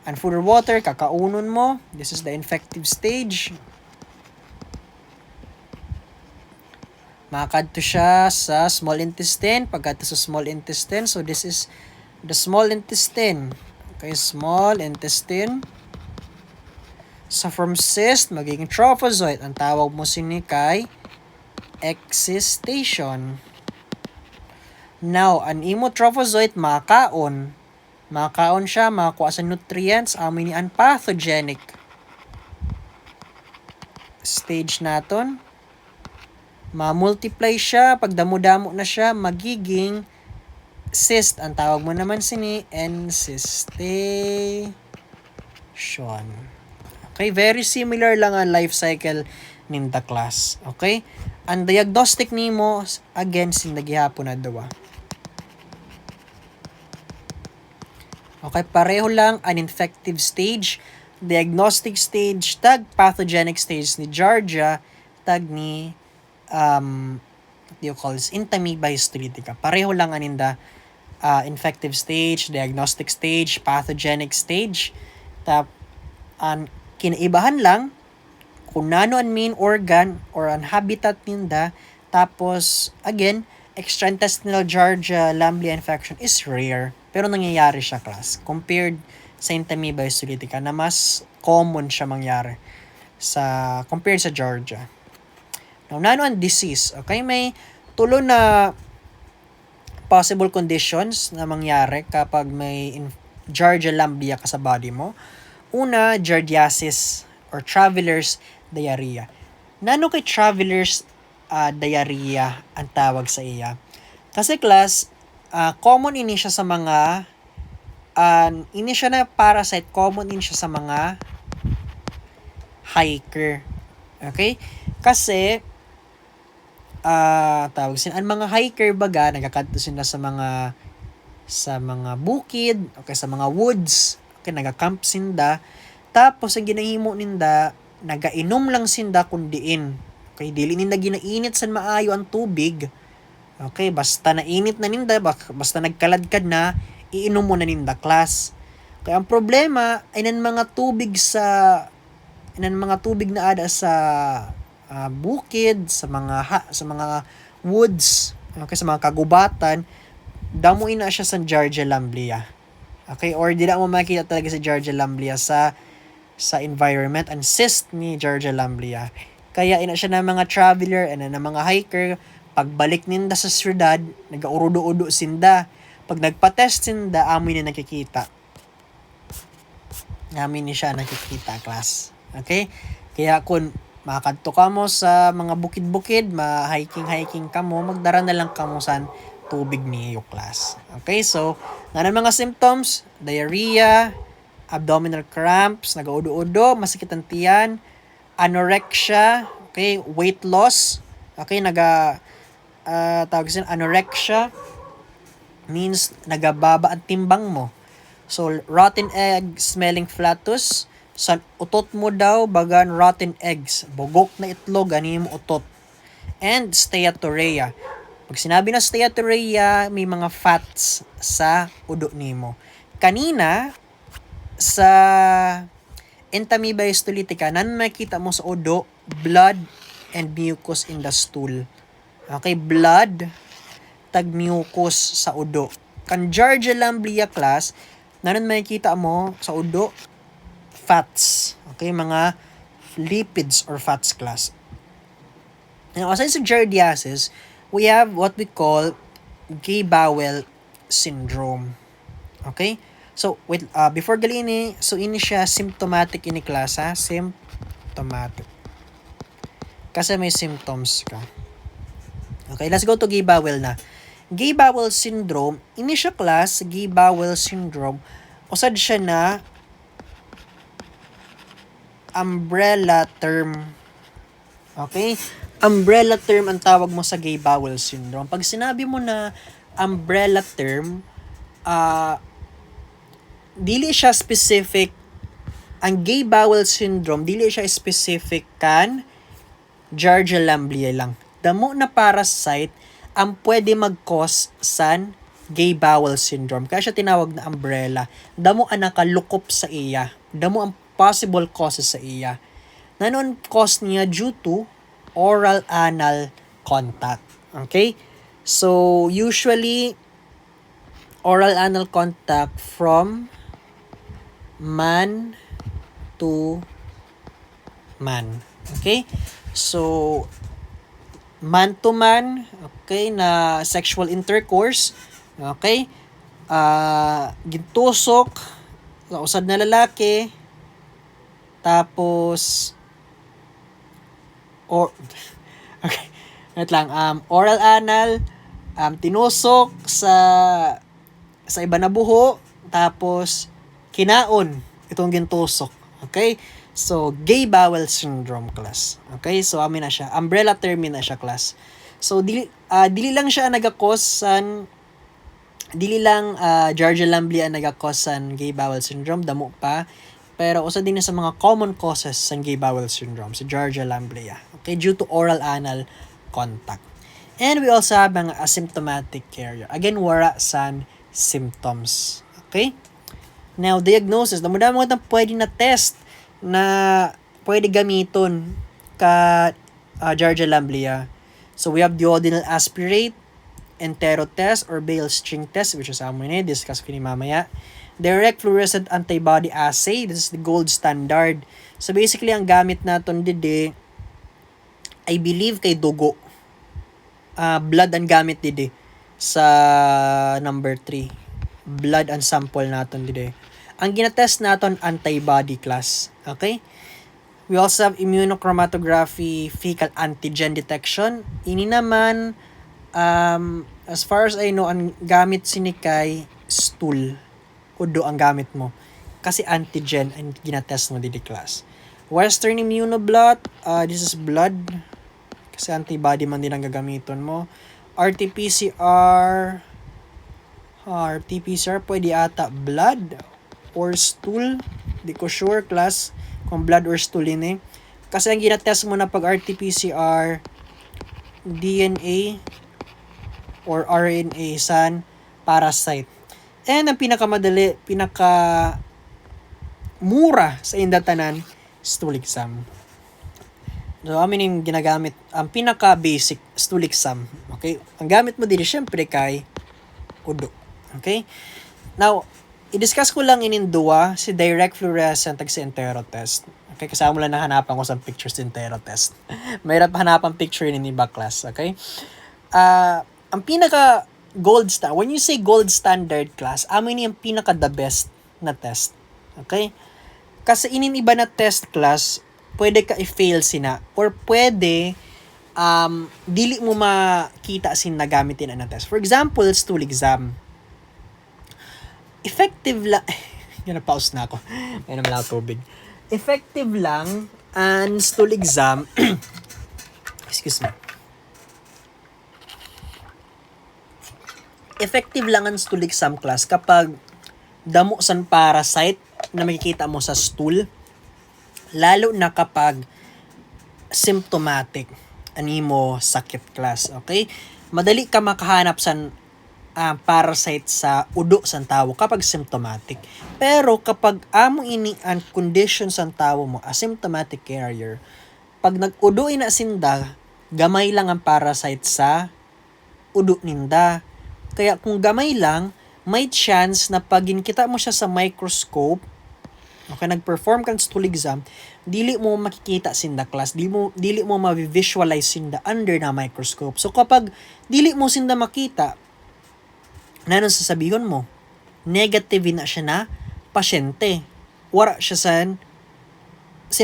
Ang food or water, kakaunon mo. This is the infective stage. Makakadto siya sa small intestine. Pagkadto sa small intestine, so this is the small intestine. Okay, small intestine. So from cyst, magiging trophozoite. Ang tawag mo sini kay excistation. Now, ang imo trophozoite makaon. Makaon siya, makakuha sa nutrients, amin ni ang pathogenic stage naton. Ma-multiply siya, pag damo-damo na siya, magiging cyst. Ang tawag mo naman sini encystation. Okay, very similar lang ang life cycle nin the class. Okay? Ang diagnostic nimo, again, sindagihapon na dawa. Okay, pareho lang an infective stage, diagnostic stage, tag pathogenic stage ni Giardia, tag ni what do you call this, Entamoeba histolytica. Pareho lang aninda infective stage, diagnostic stage, pathogenic stage. Ang kinaibahan lang kung nano ang main organ or ang habitat ninda. Tapos again, extraintestinal Giardia lamblia infection is rare. Pero nangyayari siya, class, compared sa Entamoeba histolytica na mas common siya mangyari compared sa Giardia. Now, nano ang disease? Okay, may tulo na possible conditions na mangyari kapag may Giardia lamblia ka sa body mo. Una, giardiasis or traveler's diarrhea. Nano kay traveler's diarrhea ang tawag sa iya? Kasi, class, common ini siya sa mga ini siya na parasite, common ini siya sa mga hiker. Okay? Kasi tawag sin ang mga hiker baga nagakadto sila sa mga bukid, okay, sa mga woods, okay, nagacamp sinda. Tapos ang ginahimo ninda, nagainom lang sinda kundiin. Okay, dili ninda ginainit san maayo ang tubig. Okay, basta nainit na ninda, basta nagkaladkad na, iinom mo na ninda, class. Kaya ang problema ay nan mga tubig na ada sa bukid, sa mga woods, okay, sa mga kagubatan, damuin na siya sa Giardia lamblia. Okay, or di na mo makita talaga si Giardia lamblia sa environment and cyst ni Giardia lamblia. Kaya ina siya na mga traveler and na mga hiker. Pagbalik ninda sa syudad, nag-urudo-udo sinda. Pag nagpa-test sinda, amin na nakikita. Amin ni siya nakikita, class. Okay? Kaya kung makakadto ka mo sa mga bukid-bukid, ma-hiking ka mo, magdara na lang ka mo sa tubig niyo, class. Okay? So, nanan mga symptoms, diarrhea, abdominal cramps, nag-udo-udo, masakit ang tiyan, anorexia, okay, weight loss, okay, tawag sin anorexia means nagababa ang timbang mo. So rotten egg smelling flatus, sa utot mo daw bagan rotten eggs, bugok na itlog ani mo utot. And steatorrhea. Pag sinabi na steatorrhea, may mga fats sa udo nimo. Kanina sa Entamoeba histolytica, nan makita mo sa udo blood and mucus in the stool. Okay, blood tag mucus sa udo. Kan Giardia lamblia class, nanon makikita mo sa udo, fats. Okay, mga lipids or fats class. Now, aside sa giardiasis, we have what we call gay bowel syndrome. Okay? So, before galini, so ini siya symptomatic ini class, ha? Symptomatic. Kasi may symptoms ka. Okay, let's go to gay bowel na. Gay bowel syndrome, ini siya class, gay bowel syndrome, usad siya na umbrella term. Okay? Umbrella term ang tawag mo sa gay bowel syndrome. Pag sinabi mo na umbrella term, dili siya specific. Ang gay bowel syndrome, dili siya specific kan Giardia lamblia lang. Damo na parasite ang pwede mag-cause san gay bowel syndrome. Kaya siya tinawag na umbrella. Damo ang nakalukop sa iya. Damo ang possible causes sa iya. Nanon cause niya due to oral anal contact. Okay? So, usually, oral anal contact from man to man. Okay? So, man to man, okay, na sexual intercourse, okay? Gintusok sa usad na lalaki, tapos okay, wait lang, oral anal, tinusok sa iba na buho, tapos kinaon itong gintusok. Okay? So, gay bowel syndrome class. Okay? So, amin na siya. Umbrella term na siya class. So, dili lang siya nagakosan, dili lang Giardia lamblia nagakosan gay bowel syndrome, damo pa. Pero usa din sa mga common causes sa gay bowel syndrome, sa Giardia lamblia. Okay, due to oral anal contact. And we also have mga asymptomatic carrier. Again, wala san symptoms. Okay? Now, diagnosis. Damo-damo itang pwede na test na pwede gamiton ka Giardia lamblia. So, we have duodenal aspirate, entero test, or Bale string test, which is amo ni discuss ko ni mamaya. Direct fluorescent antibody assay. This is the gold standard. So, basically, ang gamit naton dide, I believe kay dugo. Blood ang gamit dide sa number 3. Blood ang sample naton dide. Ang ginatest naton antibody class. Okay? We also have immunochromatography fecal antigen detection. Ini naman, as far as I know, ang gamit sinikay stool. Udo ang gamit mo. Kasi antigen ang ginatest mo didi class. Western immunoblot, this is blood. Kasi antibody man din ang gagamiton mo. RT-PCR, pwede ata blood or stool. Di ko sure class kung blood or stool yun eh. Kasi ang ginatest mo na pag RT-PCR, DNA or RNA san parasite. And ang pinaka mura sa indatanan, stool exam. So, amin yung ginagamit, ang pinaka-basic, stool exam. Okay? Ang gamit mo din, syempre, kay udo. Okay? Now, i-discuss ko lang inindua si direct fluorescent at si entero test. Okay? Kasama lang na hanapan ko sa pictures si entero test. Mahirap hanapan picture ni iba class. Okay? Ang pinaka gold standard. When you say gold standard class, amin yung pinaka the best na test. Okay? Kasi iba na test class, pwede ka i-fail sina or pwede dili mo makita sin nagamitin na test. For example, stool exam. Effective lang pause na ako. May naman ako tubig. Effective lang ang stool exam. Excuse me. Effective lang ang stool exam class kapag damo san parasite na makikita mo sa stool, lalo na kapag symptomatic animo sakit class. Okay? Madali ka makahanap san parasite sa udo san tawo kapag symptomatic. Pero kapag amo ini ang condition san tawo mo asymptomatic carrier, pag nag-udo ina sinda, gamay lang ang parasite sa udo ninda. Kaya kung gamay lang, may chance na pag kita mo siya sa microscope, okay, nag-perform ka sa stool exam, dili mo makikita sinda class, dili mo ma-visualize sinda under na microscope. So kapag dili mo sinda makita, nanon sasabihin mo, negative na siya na pasyente. Wala siya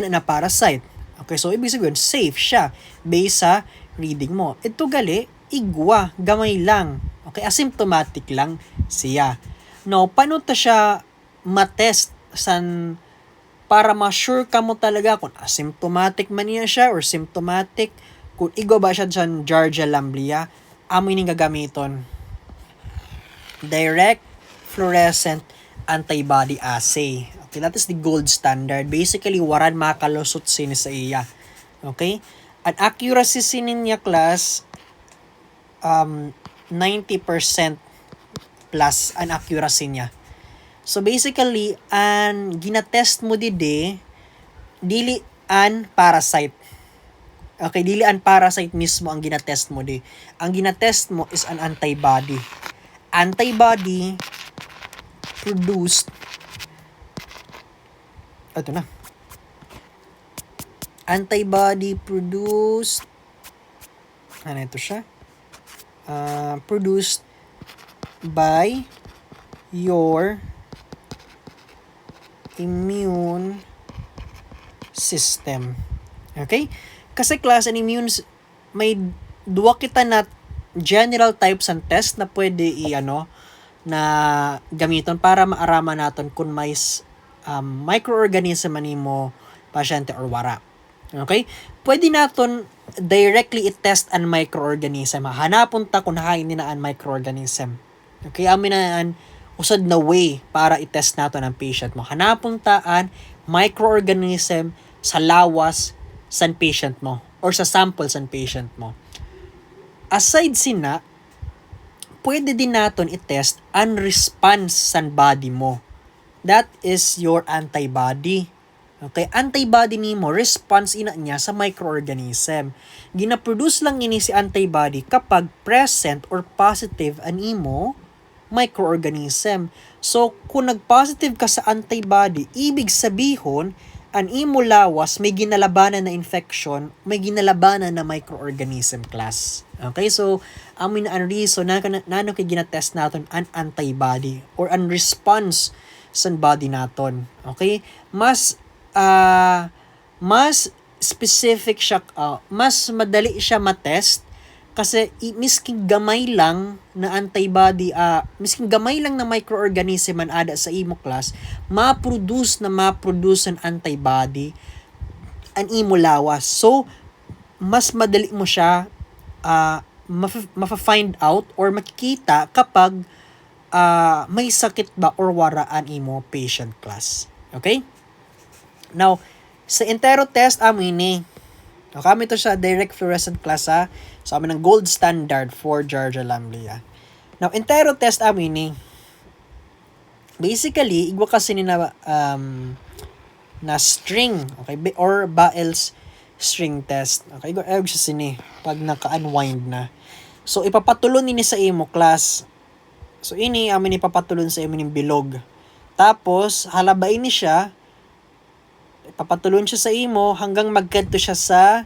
na parasite. Okay, so ibig sabihin, safe siya based sa reading mo. Ito gali, igwa, gamay lang. Okay, asymptomatic lang siya. Now, paano ta siya matest para ma-sure ka mo talaga kung asymptomatic man niya siya or symptomatic, kung igwa ba siya dyan Giardia lamblia, amoy ning gagamiton. Direct fluorescent antibody assay. Okay, that is the gold standard. Basically, waran makalusot sin sa iya. Okay? Ang accuracy sin niya class, 90% plus ang accuracy niya. So basically, ang ginatest mo dili an parasite. Okay, dili an parasite mismo ang ginatest mo di. Ang ginatest mo is an antibody. Antibody produced antibody produced produced by your immune system. Okay? Kasi class an may duwa kita na general types and test na pwede na gamiton para maaraman naton kung may microorganism animo pasyente or wara. Okay? Pwede naton directly i-test ang microorganism. Hanapon ta kung hain nila ang microorganism. Okay? Amin na usad na way para i-test naton ang patient mo. Hanapon ta ang microorganism sa lawas sa patient mo or sa sample sa patient mo. Aside sina, pwede din naton i-test ang response sa body mo. That is your antibody. Okay, antibody nimo response ina niya sa microorganism. Gina-produce lang ini si antibody kapag present or positive an imo microorganism. So kung nag-positive ka sa antibody, ibig sabihin an imo lawas may ginalabanan na infection, may ginalabanan na microorganism class. Okay, so amin ang reason na kay ginatest naton an antibody or an response sa body naton. Okay? Mas specific siya, mas madali siya matest kasi misking gamay lang na antibody, misking gamay lang na microorganism man ada sa imo class, ma-produce an antibody an imo lawas. So mas madali mo siya ma-find out or makikita kapag may sakit ba or waraan imo patient class. Okay? Now, sa entero test amini. Kami to siya direct fluorescent class ha. So amin ang gold standard for Giardia lamblia. Now, entero test amini. Basically, igwa kasi ni na string, okay, or Bael's string test. Okay, igwa siya sini pag naka-unwind na. So ipapatulon ni sa imo class. So ini amin ipapatulon sa imo ning bilog. Tapos halabain ni siya, ipapatulon siya sa imo hanggang magkadto siya sa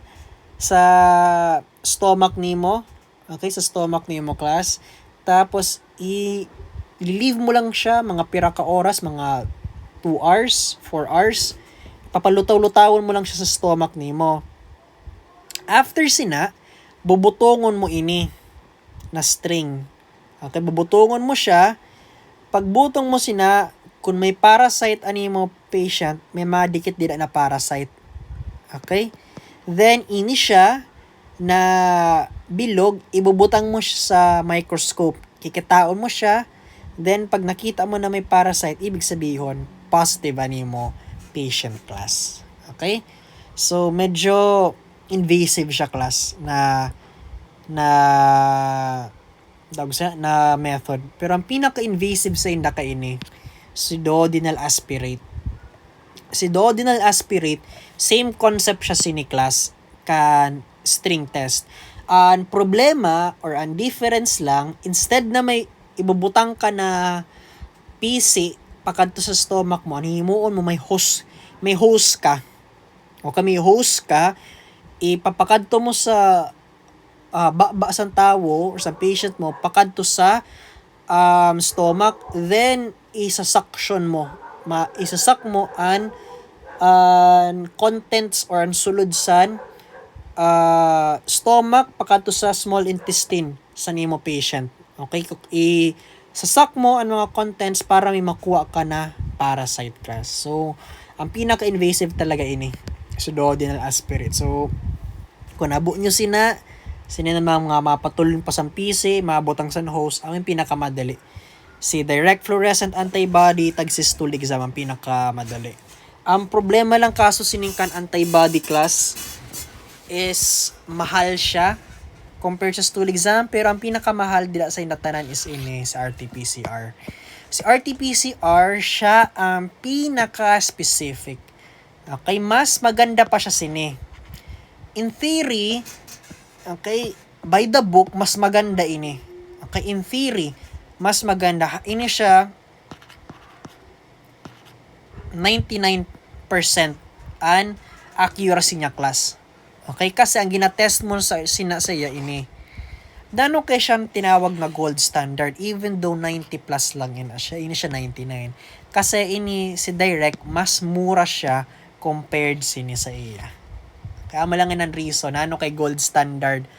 stomach nimo. Okay, sa stomach nimo class. Tapos i-leave mo lang siya mga pira ka oras, mga 2 hours, 4 hours. Papalutaw-lutawon mo lang siya sa stomach nimo. After sina, bubutongon mo ini na string. Okay, bubutongon mo siya. Pagbutong mo sina, kung may parasite animo patient, may madikit dira na parasite. Okay? Then, ini siya na bilog, ibubutang mo siya sa microscope. Kikitaon mo siya. Then, pag nakita mo na may parasite, ibig sabihin, positive animo patient class. Okay? So, medyo invasive siya class na method. Pero ang pinaka-invasive sa inda kaini, si duodenal aspirate. Si duodenal aspirate, same concept siya sini class. kan string test. Ang problema or ang difference lang, instead na may ibubutang ka na PC pakadto sa stomach mo, ang himuon mo may hose ka. O may hose ka, ipapakadto mo sa sa tawo or sa patient mo pakadto sa stomach, then isa-suction mo. Isasak mo ang contents or ang sulod san stomach pakadto sa small intestine sa nimo patient. Okay? Sasak mo ang mga contents para may makuha ka na parasite class. So, ang pinaka-invasive talaga ini sa duodenal aspirate. So, kung nabo nyo sina na mga mapatulong pa sa PC, mabotang sa host, ang pinakamadali. Si direct fluorescent antibody, tag-cystool exam ang pinakamadali. Ang problema lang kaso siningkan antibody class is mahal siya compared sa stool exam, pero ang pinakamahal dila sa inatanan is sa RT-PCR. Si RT-PCR siya ang pinaka-specific. Okay, mas maganda pa siya in theory, okay, by the book, mas maganda ini. Okay, in theory, mas maganda. Ini siya 99% an accuracy niya class. Okay, kasi ang ginatest mo sa iya ini. Dano kay siyang tinawag na gold standard even though 90 plus lang siya. Ini siya 99. Kasi ini si direct mas mura siya compared sa iya. Kaya malangan ang reason ano kay gold standard.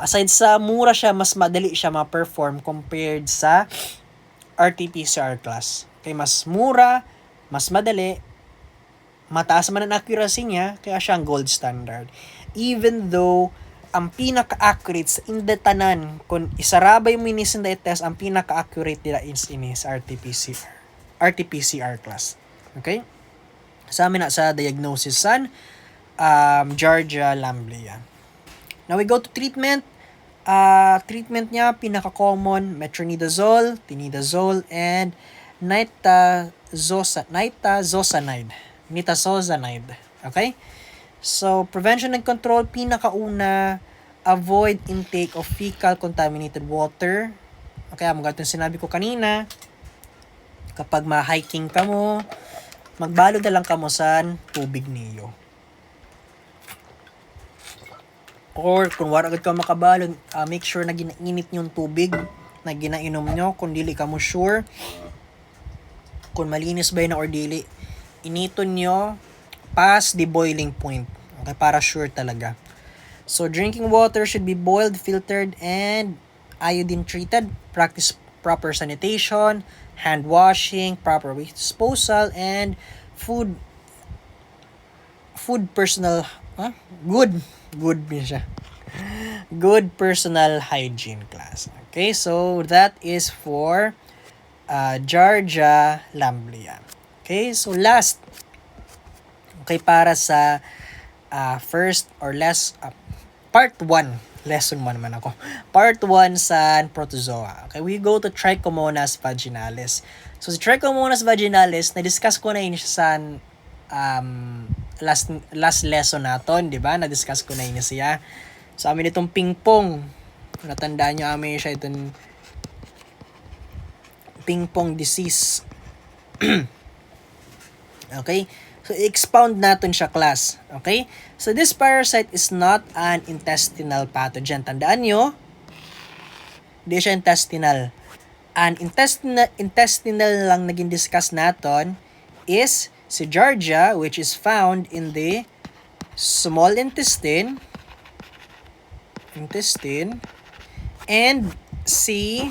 Aside sa mura siya, mas madali siya ma-perform compared sa RT-PCR class. Kaya mas mura, mas madali, mataas man ang accuracy niya, kaya siya ang gold standard. Even though, ang pinaka-accurate sa indetanan, kung isarabay mo ini sa test, ang pinaka-accurate nila is sa RT-PCR class. Okay? Sa amin na sa diagnosis san, Giardia lamblia. Now we go to treatment. Treatment niya, pinaka-common, metronidazole, tinidazole, and nitazoxanide. Okay? So, prevention and control, pinakauna, avoid intake of fecal contaminated water. Okay, mga itong sinabi ko kanina, kapag ma-hiking ka mo, magbalo na lang ka mo sa tubig niyo. Or kung wala agad ka makabalo, make sure na ginainit yung tubig na ginainom nyo. Kung dili ka mo sure kung malinis ba yun or dili, initon nyo past the boiling point. Okay, para sure talaga. So, drinking water should be boiled, filtered, and iodine treated. Practice proper sanitation, hand washing, proper waste disposal, and food personal, good siya. Good personal hygiene class. Okay, so that is for Giardia lamblia. Okay, so last. Okay, para sa first or less part 1. Lesson 1 naman ako. Part 1 sa protozoa. Okay, we go to Trichomonas vaginalis. So, si Trichomonas vaginalis, na-discuss ko na yun sa last lesson naton, di ba? Na-discuss ko na yun siya. So, amin itong ping-pong. Natandaan nyo amin siya itong ping-pong disease. Okay? So, expound natin siya, class. Okay? So, this parasite is not an intestinal pathogen. Tandaan nyo, hindi siya intestinal. An intestinal lang naging discuss natin is si Giardia, which is found in the small intestine, and si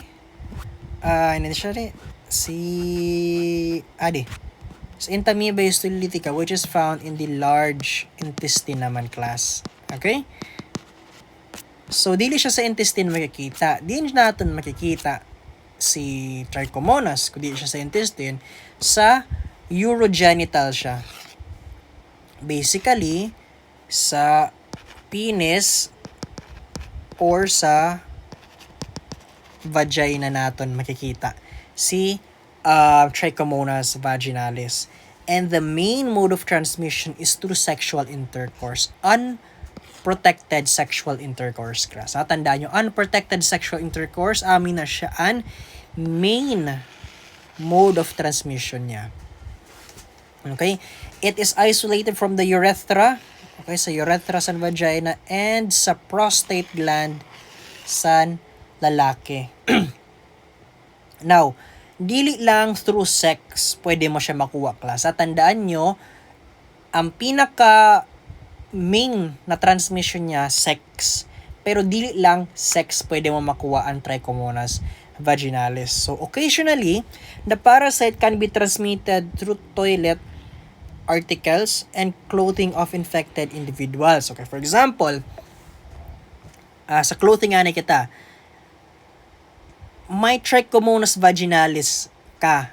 Entamoeba histolytica, which is found in the large intestine naman, class. Okay? So, dili siya sa intestine makikita. Di natin makikita si Trichomonas, kundi siya sa intestine, sa urogenital siya. Basically, sa penis or sa vagina natin makikita si Trichomonas vaginalis. And the main mode of transmission is through sexual intercourse. protected sexual intercourse class. Tandaan nyo, unprotected sexual intercourse, amin na siya ang main mode of transmission niya. Okay? It is isolated from the urethra, okay, sa urethra sa vagina, and sa prostate gland sa lalaki. Now, dili lang through sex pwede mo siya makuha, class. Tandaan nyo, ang pinaka main na transmission niya, sex. Pero dili lang sex pwede mo makuha ang Trichomonas vaginalis. So, occasionally, the parasite can be transmitted through toilet articles and clothing of infected individuals. Okay, for example, sa clothing nga kita, may Trichomonas vaginalis ka.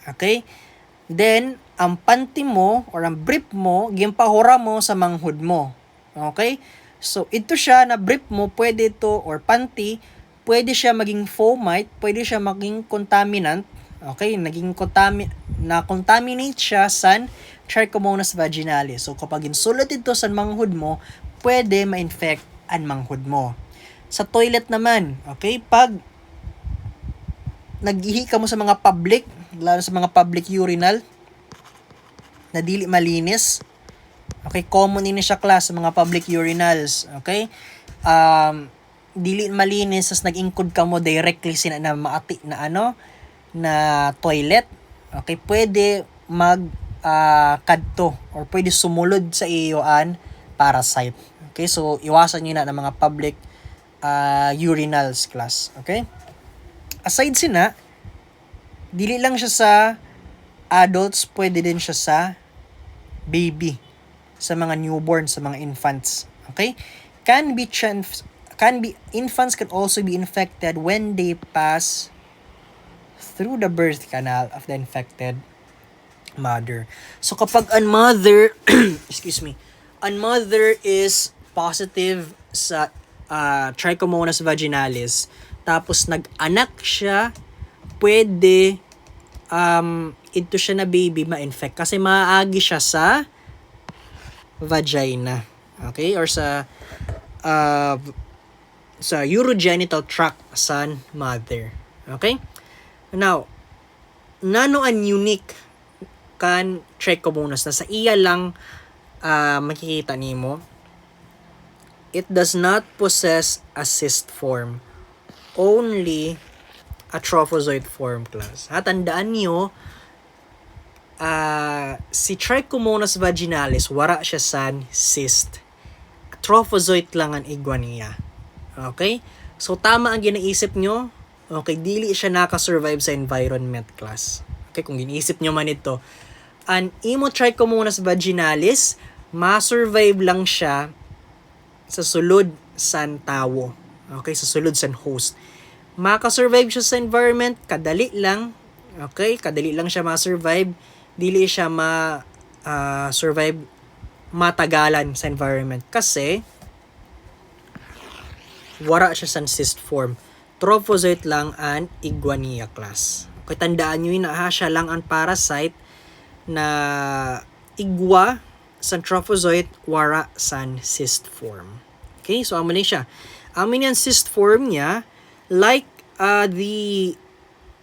Okay? Then, ang panty mo or ang brief mo, gimpahura mo sa manghud mo. Okay? So, ito siya na brief mo, pwede ito, or panty, pwede siya maging fomite, pwede siya maging contaminant. Okay? Na-contaminate siya sa Trichomonas vaginalis. So, kapag insulot ito sa manghud mo, pwede ma-infect ang manghud mo. Sa toilet naman, okay? Pag naghihi ka mo sa mga public, lalo sa mga public urinal, na dili malinis. Okay, common ini siya, class, sa mga public urinals. Okay? Dili malinis, as nag-ingkod ka mo directly na maati na na toilet. Okay, pwede kadto or pwede sumulod sa iyoan parasite. Okay, so iwasan niyo na ng mga public urinals, class. Okay? Aside sina, dili lang siya sa adults, pwede din siya sa baby, sa mga newborn, sa mga infants. Okay? Infants can also be infected when they pass through the birth canal of the infected mother. So kapag an mother an mother is positive sa Trichomonas vaginalis, tapos nag-anak siya, pwede ito siya na baby ma-infect kasi maaagi siya sa vagina. Okay? Or sa urogenital tract sa mother. Okay? Now, nano an unique kan Trichomonas na sa iya lang makikita nimo. It does not possess a cyst form, only a trophozoite form, class. Tandaan niyo, si Trichomonas vaginalis, wara siya sa cyst. Trophozoite lang ang igwa niya. Okay? So, tama ang ginaisip nyo. Okay, dili siya nakasurvive sa environment, class. Okay, kung giniisip nyo man ito, ang imo Trichomonas vaginalis, ma-survive lang siya sa sulod san tawo. Okay, sa sulod san host. Makasurvive siya sa environment, kadali lang. Okay, kadali lang siya ma-survive. Dili siya ma-survive matagalan sa environment. Kasi, wara siya sa cyst form. Trophozoite lang ang iguania, class. Okay, tandaan nyo yun na siya lang ang parasite na igwa sa trophozoite, wara sa cyst form. Okay, so amin siya. Amin yung cyst form niya, like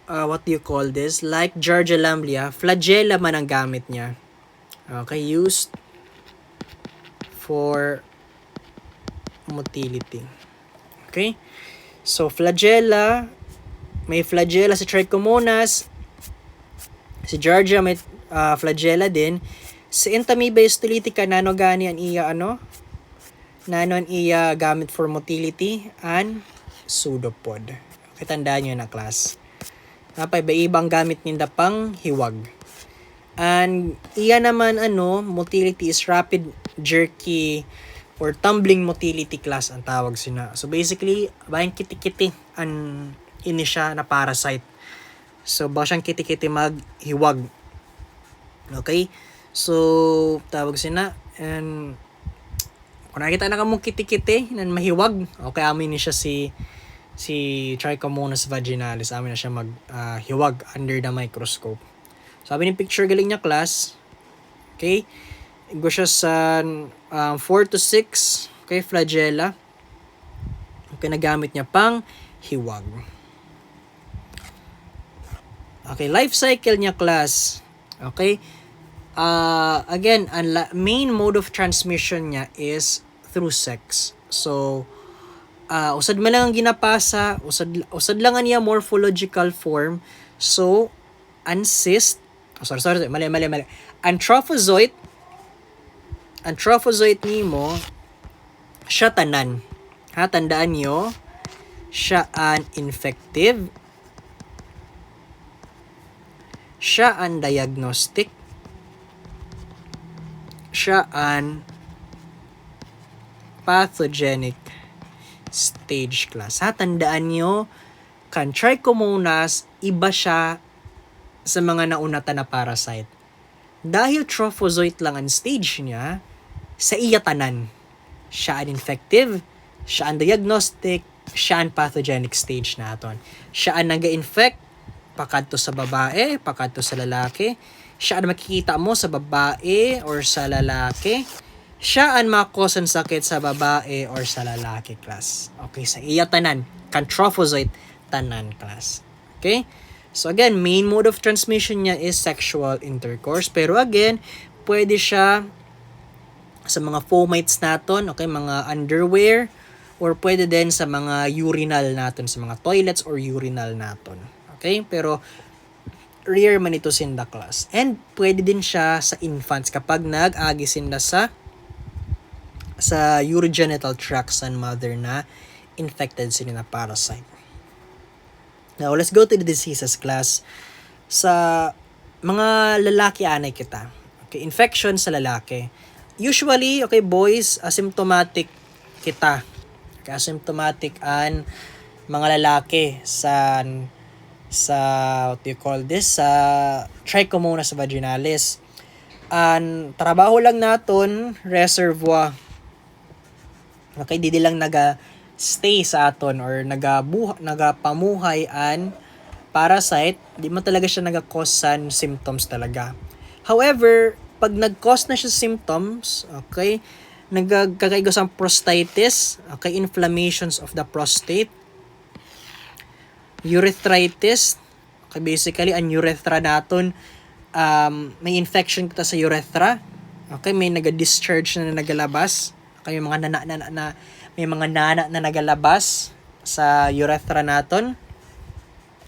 what do you call this? Like Giardia lamblia, flagella man ang gamit niya. Okay, used for motility. Okay? So, flagella, may flagella sa Trichomonas, si Giardia may flagella din. Si Entamoeba histolytica, nano gani ang iya nano ang iya gamit for motility and pseudopod. Okay, tandaan nyo na, class. Iba-ibang gamit ninda pang hiwag. And iya naman motility is rapid, jerky, or tumbling motility, class ang tawag sina. So basically, bayang kiti-kiti ang ini siya na parasite. So ba siyang kiti-kiti maghiwag. Okay? So tawag sina, and kung nakita na kamong kiti-kiti nan mahiwag, okay, amin ni siya si Trichomonas vaginalis, amin na siya maghiwag under the microscope. Sabi ni picture galing niya, class. Okay? Go siya sa 4 to 6 Okay, flagella. Okay, nagamit niya pang hiwag. Okay, life cycle niya, class. Okay. Again, ang main mode of transmission niya is through sex. So, usad man lang ang ginapasa, usad lang niya morphological form. So, cyst, mali. Ang trophozoite nimo, siya tanan. Ha, tandaan nyo, siya an infective, siya an diagnostic, siya an pathogenic stage, class. Ha, tandaan nyo, kan Trichomonas, iba siya sa mga naunatan na parasite. Dahil trophozoite lang ang stage niya, sa iya tanan. Siya an infective, siya an diagnostic, siya an pathogenic stage naton. Siya an naga-infect, pakadto sa babae, pakadto sa lalaki. Siya ang makikita mo sa babae or sa lalaki. Siya ang makosan sakit sa babae or sa lalaki, class. Okay, sa iya tanan. Kan trophozoite tanan, class. Okay? So again, main mode of transmission niya is sexual intercourse. Pero again, pwede siya sa mga fomites naton, okay, mga underwear, or pwede din sa mga urinal naton, sa mga toilets or urinal naton. Okay? Pero rare man ito sinda, class. And pwede din siya sa infants kapag nag-agi sinda sa urogenital tract sa mother na infected sila na parasite. Now, let's go to the diseases, class. Sa mga lalaki, anay kita. Okay, infection sa lalaki. Usually, okay, boys, asymptomatic kita. Okay, asymptomatic an mga lalaki sa what do you call this, sa Trichomonas vaginalis. Ang trabaho lang naton, reservoir. Okay, di lang naga-stay sa aton or nagapamuhay an parasite, di mo talaga siya naga-cause san symptoms talaga. However, pag nag-cause na siya symptoms, okay, nagkakaigo sa prostatitis, okay, inflammations of the prostate, urethritis, okay, basically, ang urethra naton, may infection kita sa urethra, okay, may naga-discharge na nagalabas, okay, may mga nana na nagalabas sa urethra naton,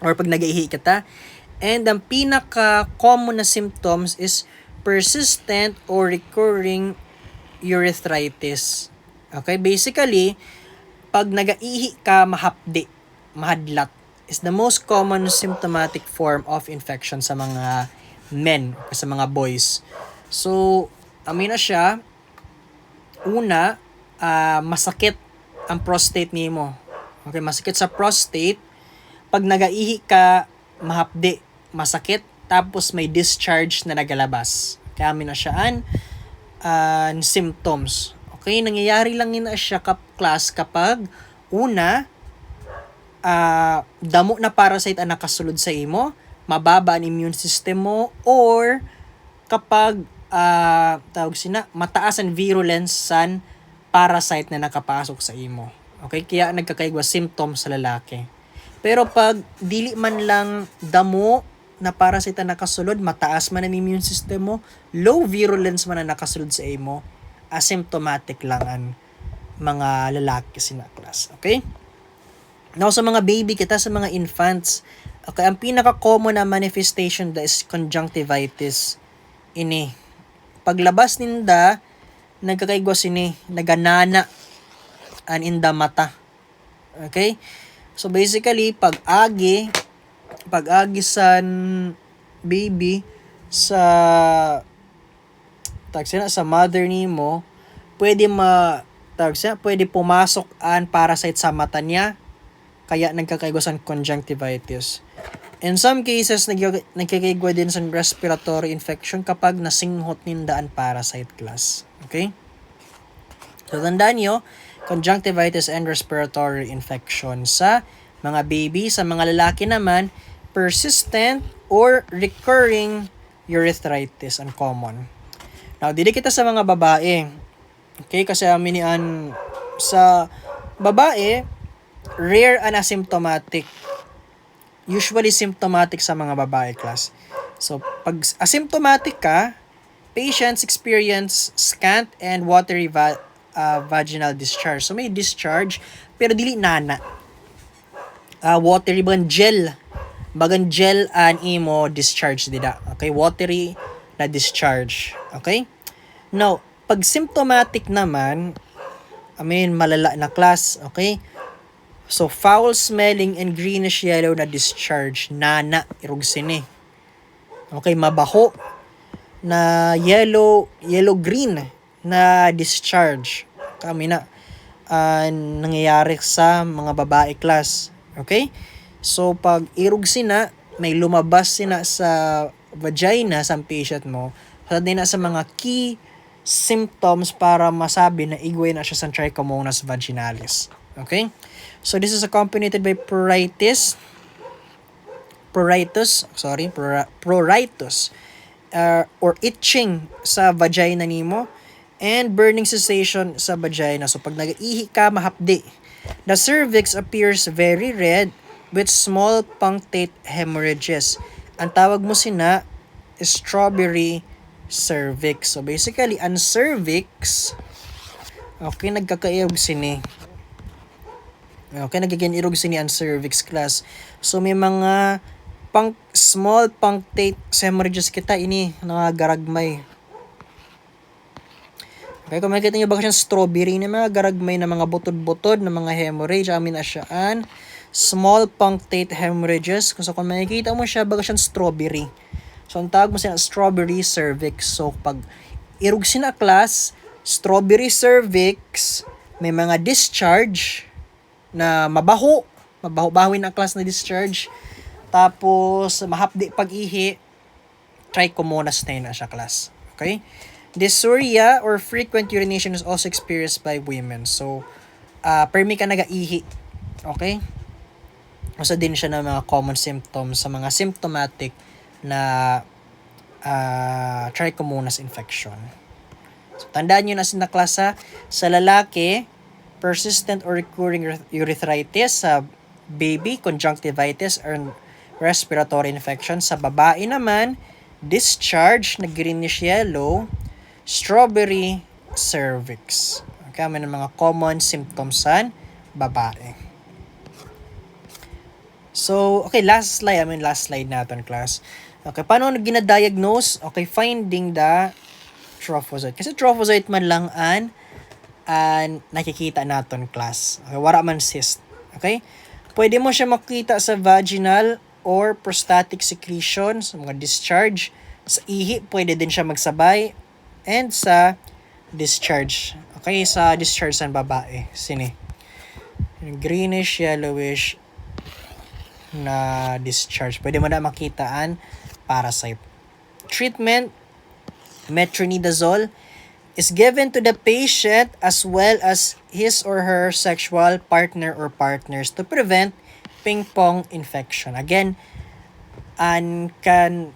or pag nag-ihi kita, and ang pinaka-common na symptoms is persistent or recurring urethritis. Okay, basically, pag nag-ihi ka, mahadlat, is the most common symptomatic form of infection sa mga men, sa mga boys. So, amin na siya, una, masakit ang prostate nimo. Okay, masakit sa prostate. Pag nag-ihi ka, masakit, tapos may discharge na nagalabas. Kaya amin na siyaan symptoms. Okay, nangyayari lang yun na siya class kapag una, damo na parasite ang nakasulod sa imo, mababa ang immune system mo, or kapag mataas ang virulence san parasite na nakapasok sa imo. Okay, kaya nagkakaigwa symptoms sa lalaki. Pero pag dili man lang damo na parasite na nakasulod, mataas man ang immune system mo, low virulence man na nakasulod sa imo, asymptomatic lang ang mga lalaki sina, class. Okay? Now, sa mga baby kita, sa mga infants, okay, ang pinaka-common na manifestation is conjunctivitis. Ini. Paglabas ninda, nagkakaigwas ini, naganana an inda mata. Okay? So, basically, pag-agi san baby sa mother nimo, pwede pwede pumasok an parasite sa mata niya, kaya nagkakaigwa sa conjunctivitis. In some cases, nagkakaigwa din sa respiratory infection kapag nasinghot ninda ang parasite, class. Okay? So, tandaan nyo, conjunctivitis and respiratory infection sa mga baby. Sa mga lalaki naman, persistent or recurring urethritis ang common. Now, dili kita sa mga babae. Okay, kasi aminian sa babae, rare and asymptomatic. Usually symptomatic sa mga babae class. So, pag asymptomatic ka, patients experience scant and watery vaginal discharge. So, may discharge, pero dili nana. Watery bagan gel an imo discharge dida. Okay, watery na discharge. Okay? Now, pag symptomatic naman, malala na class, okay? So, foul-smelling and greenish-yellow na discharge. Nana, irog sini. Okay, mabaho na yellow-green na discharge. Kami na nangyayari sa mga babae class. Okay? So, pag irog sina, may lumabas sina sa vagina sa patient mo, sa din na sa mga key symptoms para masabi na igway na siya sa trichomonas vaginalis. Okay? So, this is accompanied by pruritus, or itching sa vagina nimo, and burning sensation sa vagina. So, pag nag-ihi ka, mahapdi. The cervix appears very red with small punctate hemorrhages. Ang tawag mo sina, strawberry cervix. So, basically, ang cervix, okay, nagkakairog sini. Okay, nagiging irog sini ang cervix class. So, may mga small punctate hemorrhages kita ini, garagmay. Okay, kung makikita nyo baka siyang strawberry na mga garagmay na mga butod-butod na mga hemorrhage, amin na siyaan. Small punctate hemorrhages. So, kung makikita mo siya, baka siyang strawberry. So, ang tawag mo siya strawberry cervix. So, pag irog sina class, strawberry cervix, may mga discharge na mabaho-bahawin ang class na discharge. Tapos, mahapdi pag-ihi, trichomonas na yun siya class. Okay? Dysuria or frequent urination is also experienced by women. So, permi ka naga-ihi. Okay? Usa din siya ng mga common symptoms sa mga symptomatic na trichomonas infection. So, tandaan nyo na na klasa, sa lalaki, persistent or recurring urethritis, sa baby, conjunctivitis or respiratory infection. Sa babae naman, discharge na greenish yellow, strawberry cervix. Okay, may mga common symptoms sa babae. So, okay, last slide natin, class. Okay, paano gina-diagnose? Okay, finding the trophozoite. Kasi trophozoite man lang ang nakikita naton, class. Okay, wala man cyst. Okay? Pwede mo siya makita sa vaginal or prostatic secretions, mga discharge. Sa ihi, pwede din siya magsabay. And sa discharge. Okay, sa discharge sa babae. Sini. Greenish, yellowish na discharge. Pwede mo na makitaan parasite. Treatment, metronidazole is given to the patient as well as his or her sexual partner or partners to prevent ping-pong infection. Again, kan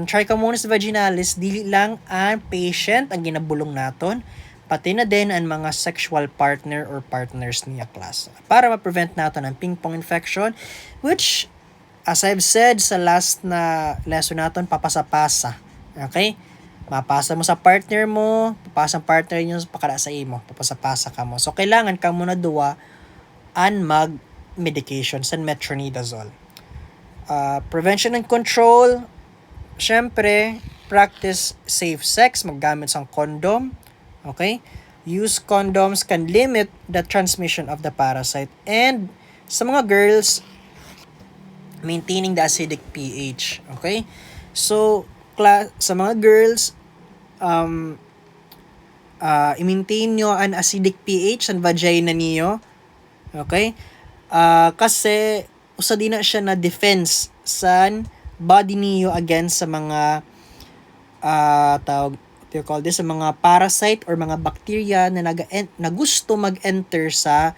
trichomonas vaginalis, dili lang ang patient ang ginabulong naton, pati na din ang mga sexual partner or partners niya, class. Para ma-prevent natin ang ping-pong infection, which, as I've said sa last na lesson natin, papasa-pasa. Okay? Mapasa mo sa partner mo, papasa ang partner nyo, pakala sa imo, papasa-pasa ka mo. So, kailangan ka muna duwa ang mag-medication sa metronidazole. Prevention and control, syempre, practice safe sex, maggamit ng condom. Okay? Use condoms can limit the transmission of the parasite. And sa mga girls, maintaining the acidic pH. Okay? So, sa mga girls, i-maintain nyo an acidic pH sa vagina niyo. Okay? Kasi, usa din na siya na defense sa body niyo against sa mga sa mga parasite or mga bacteria na gusto mag-enter sa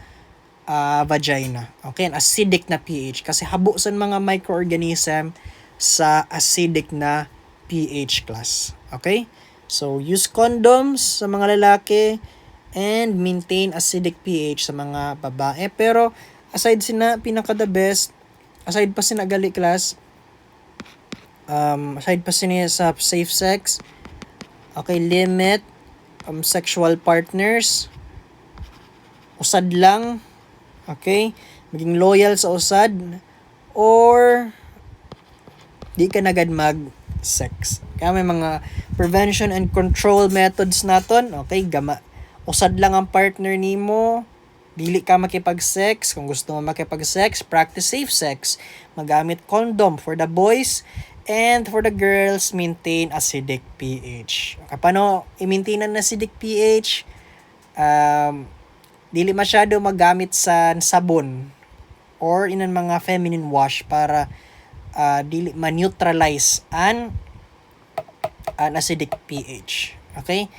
vagina. Okay, an acidic na pH kasi habo sa mga microorganism sa acidic na pH, class. Okay? So, use condoms sa mga lalaki and maintain acidic pH sa mga babae. Pero aside sina pinaka the best, aside pa sina gali class, aside pa sina sa safe sex, okay, limit sexual partners, usad lang, okay, maging loyal sa usad, or di ka nagad mag-sex. Kaya may mga prevention and control methods naton. Okay, usad lang ang partner nimo, dili ka makipag-sex. Kung gusto mo makipag-sex, practice safe sex. Magamit condom for the boys, and for the girls, maintain acidic pH. Okay, paano i-maintain ang acidic pH? Dili masyado magamit sa sabon or inan mga feminine wash para dili ma-neutralize an acidic pH. Okay?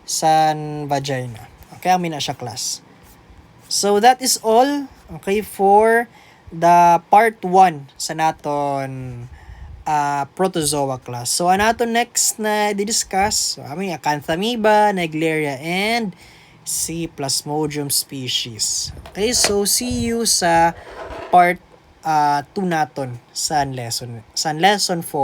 Sa vagina. Okay, amin na siya class. So that is all, okay, for the part 1 sa naton protozoa class. So naton next na di-discuss, so amin Acanthamoeba, Naegleria, and C. Plasmodium species. Okay, so see you sa part 2 naton sa lesson 4.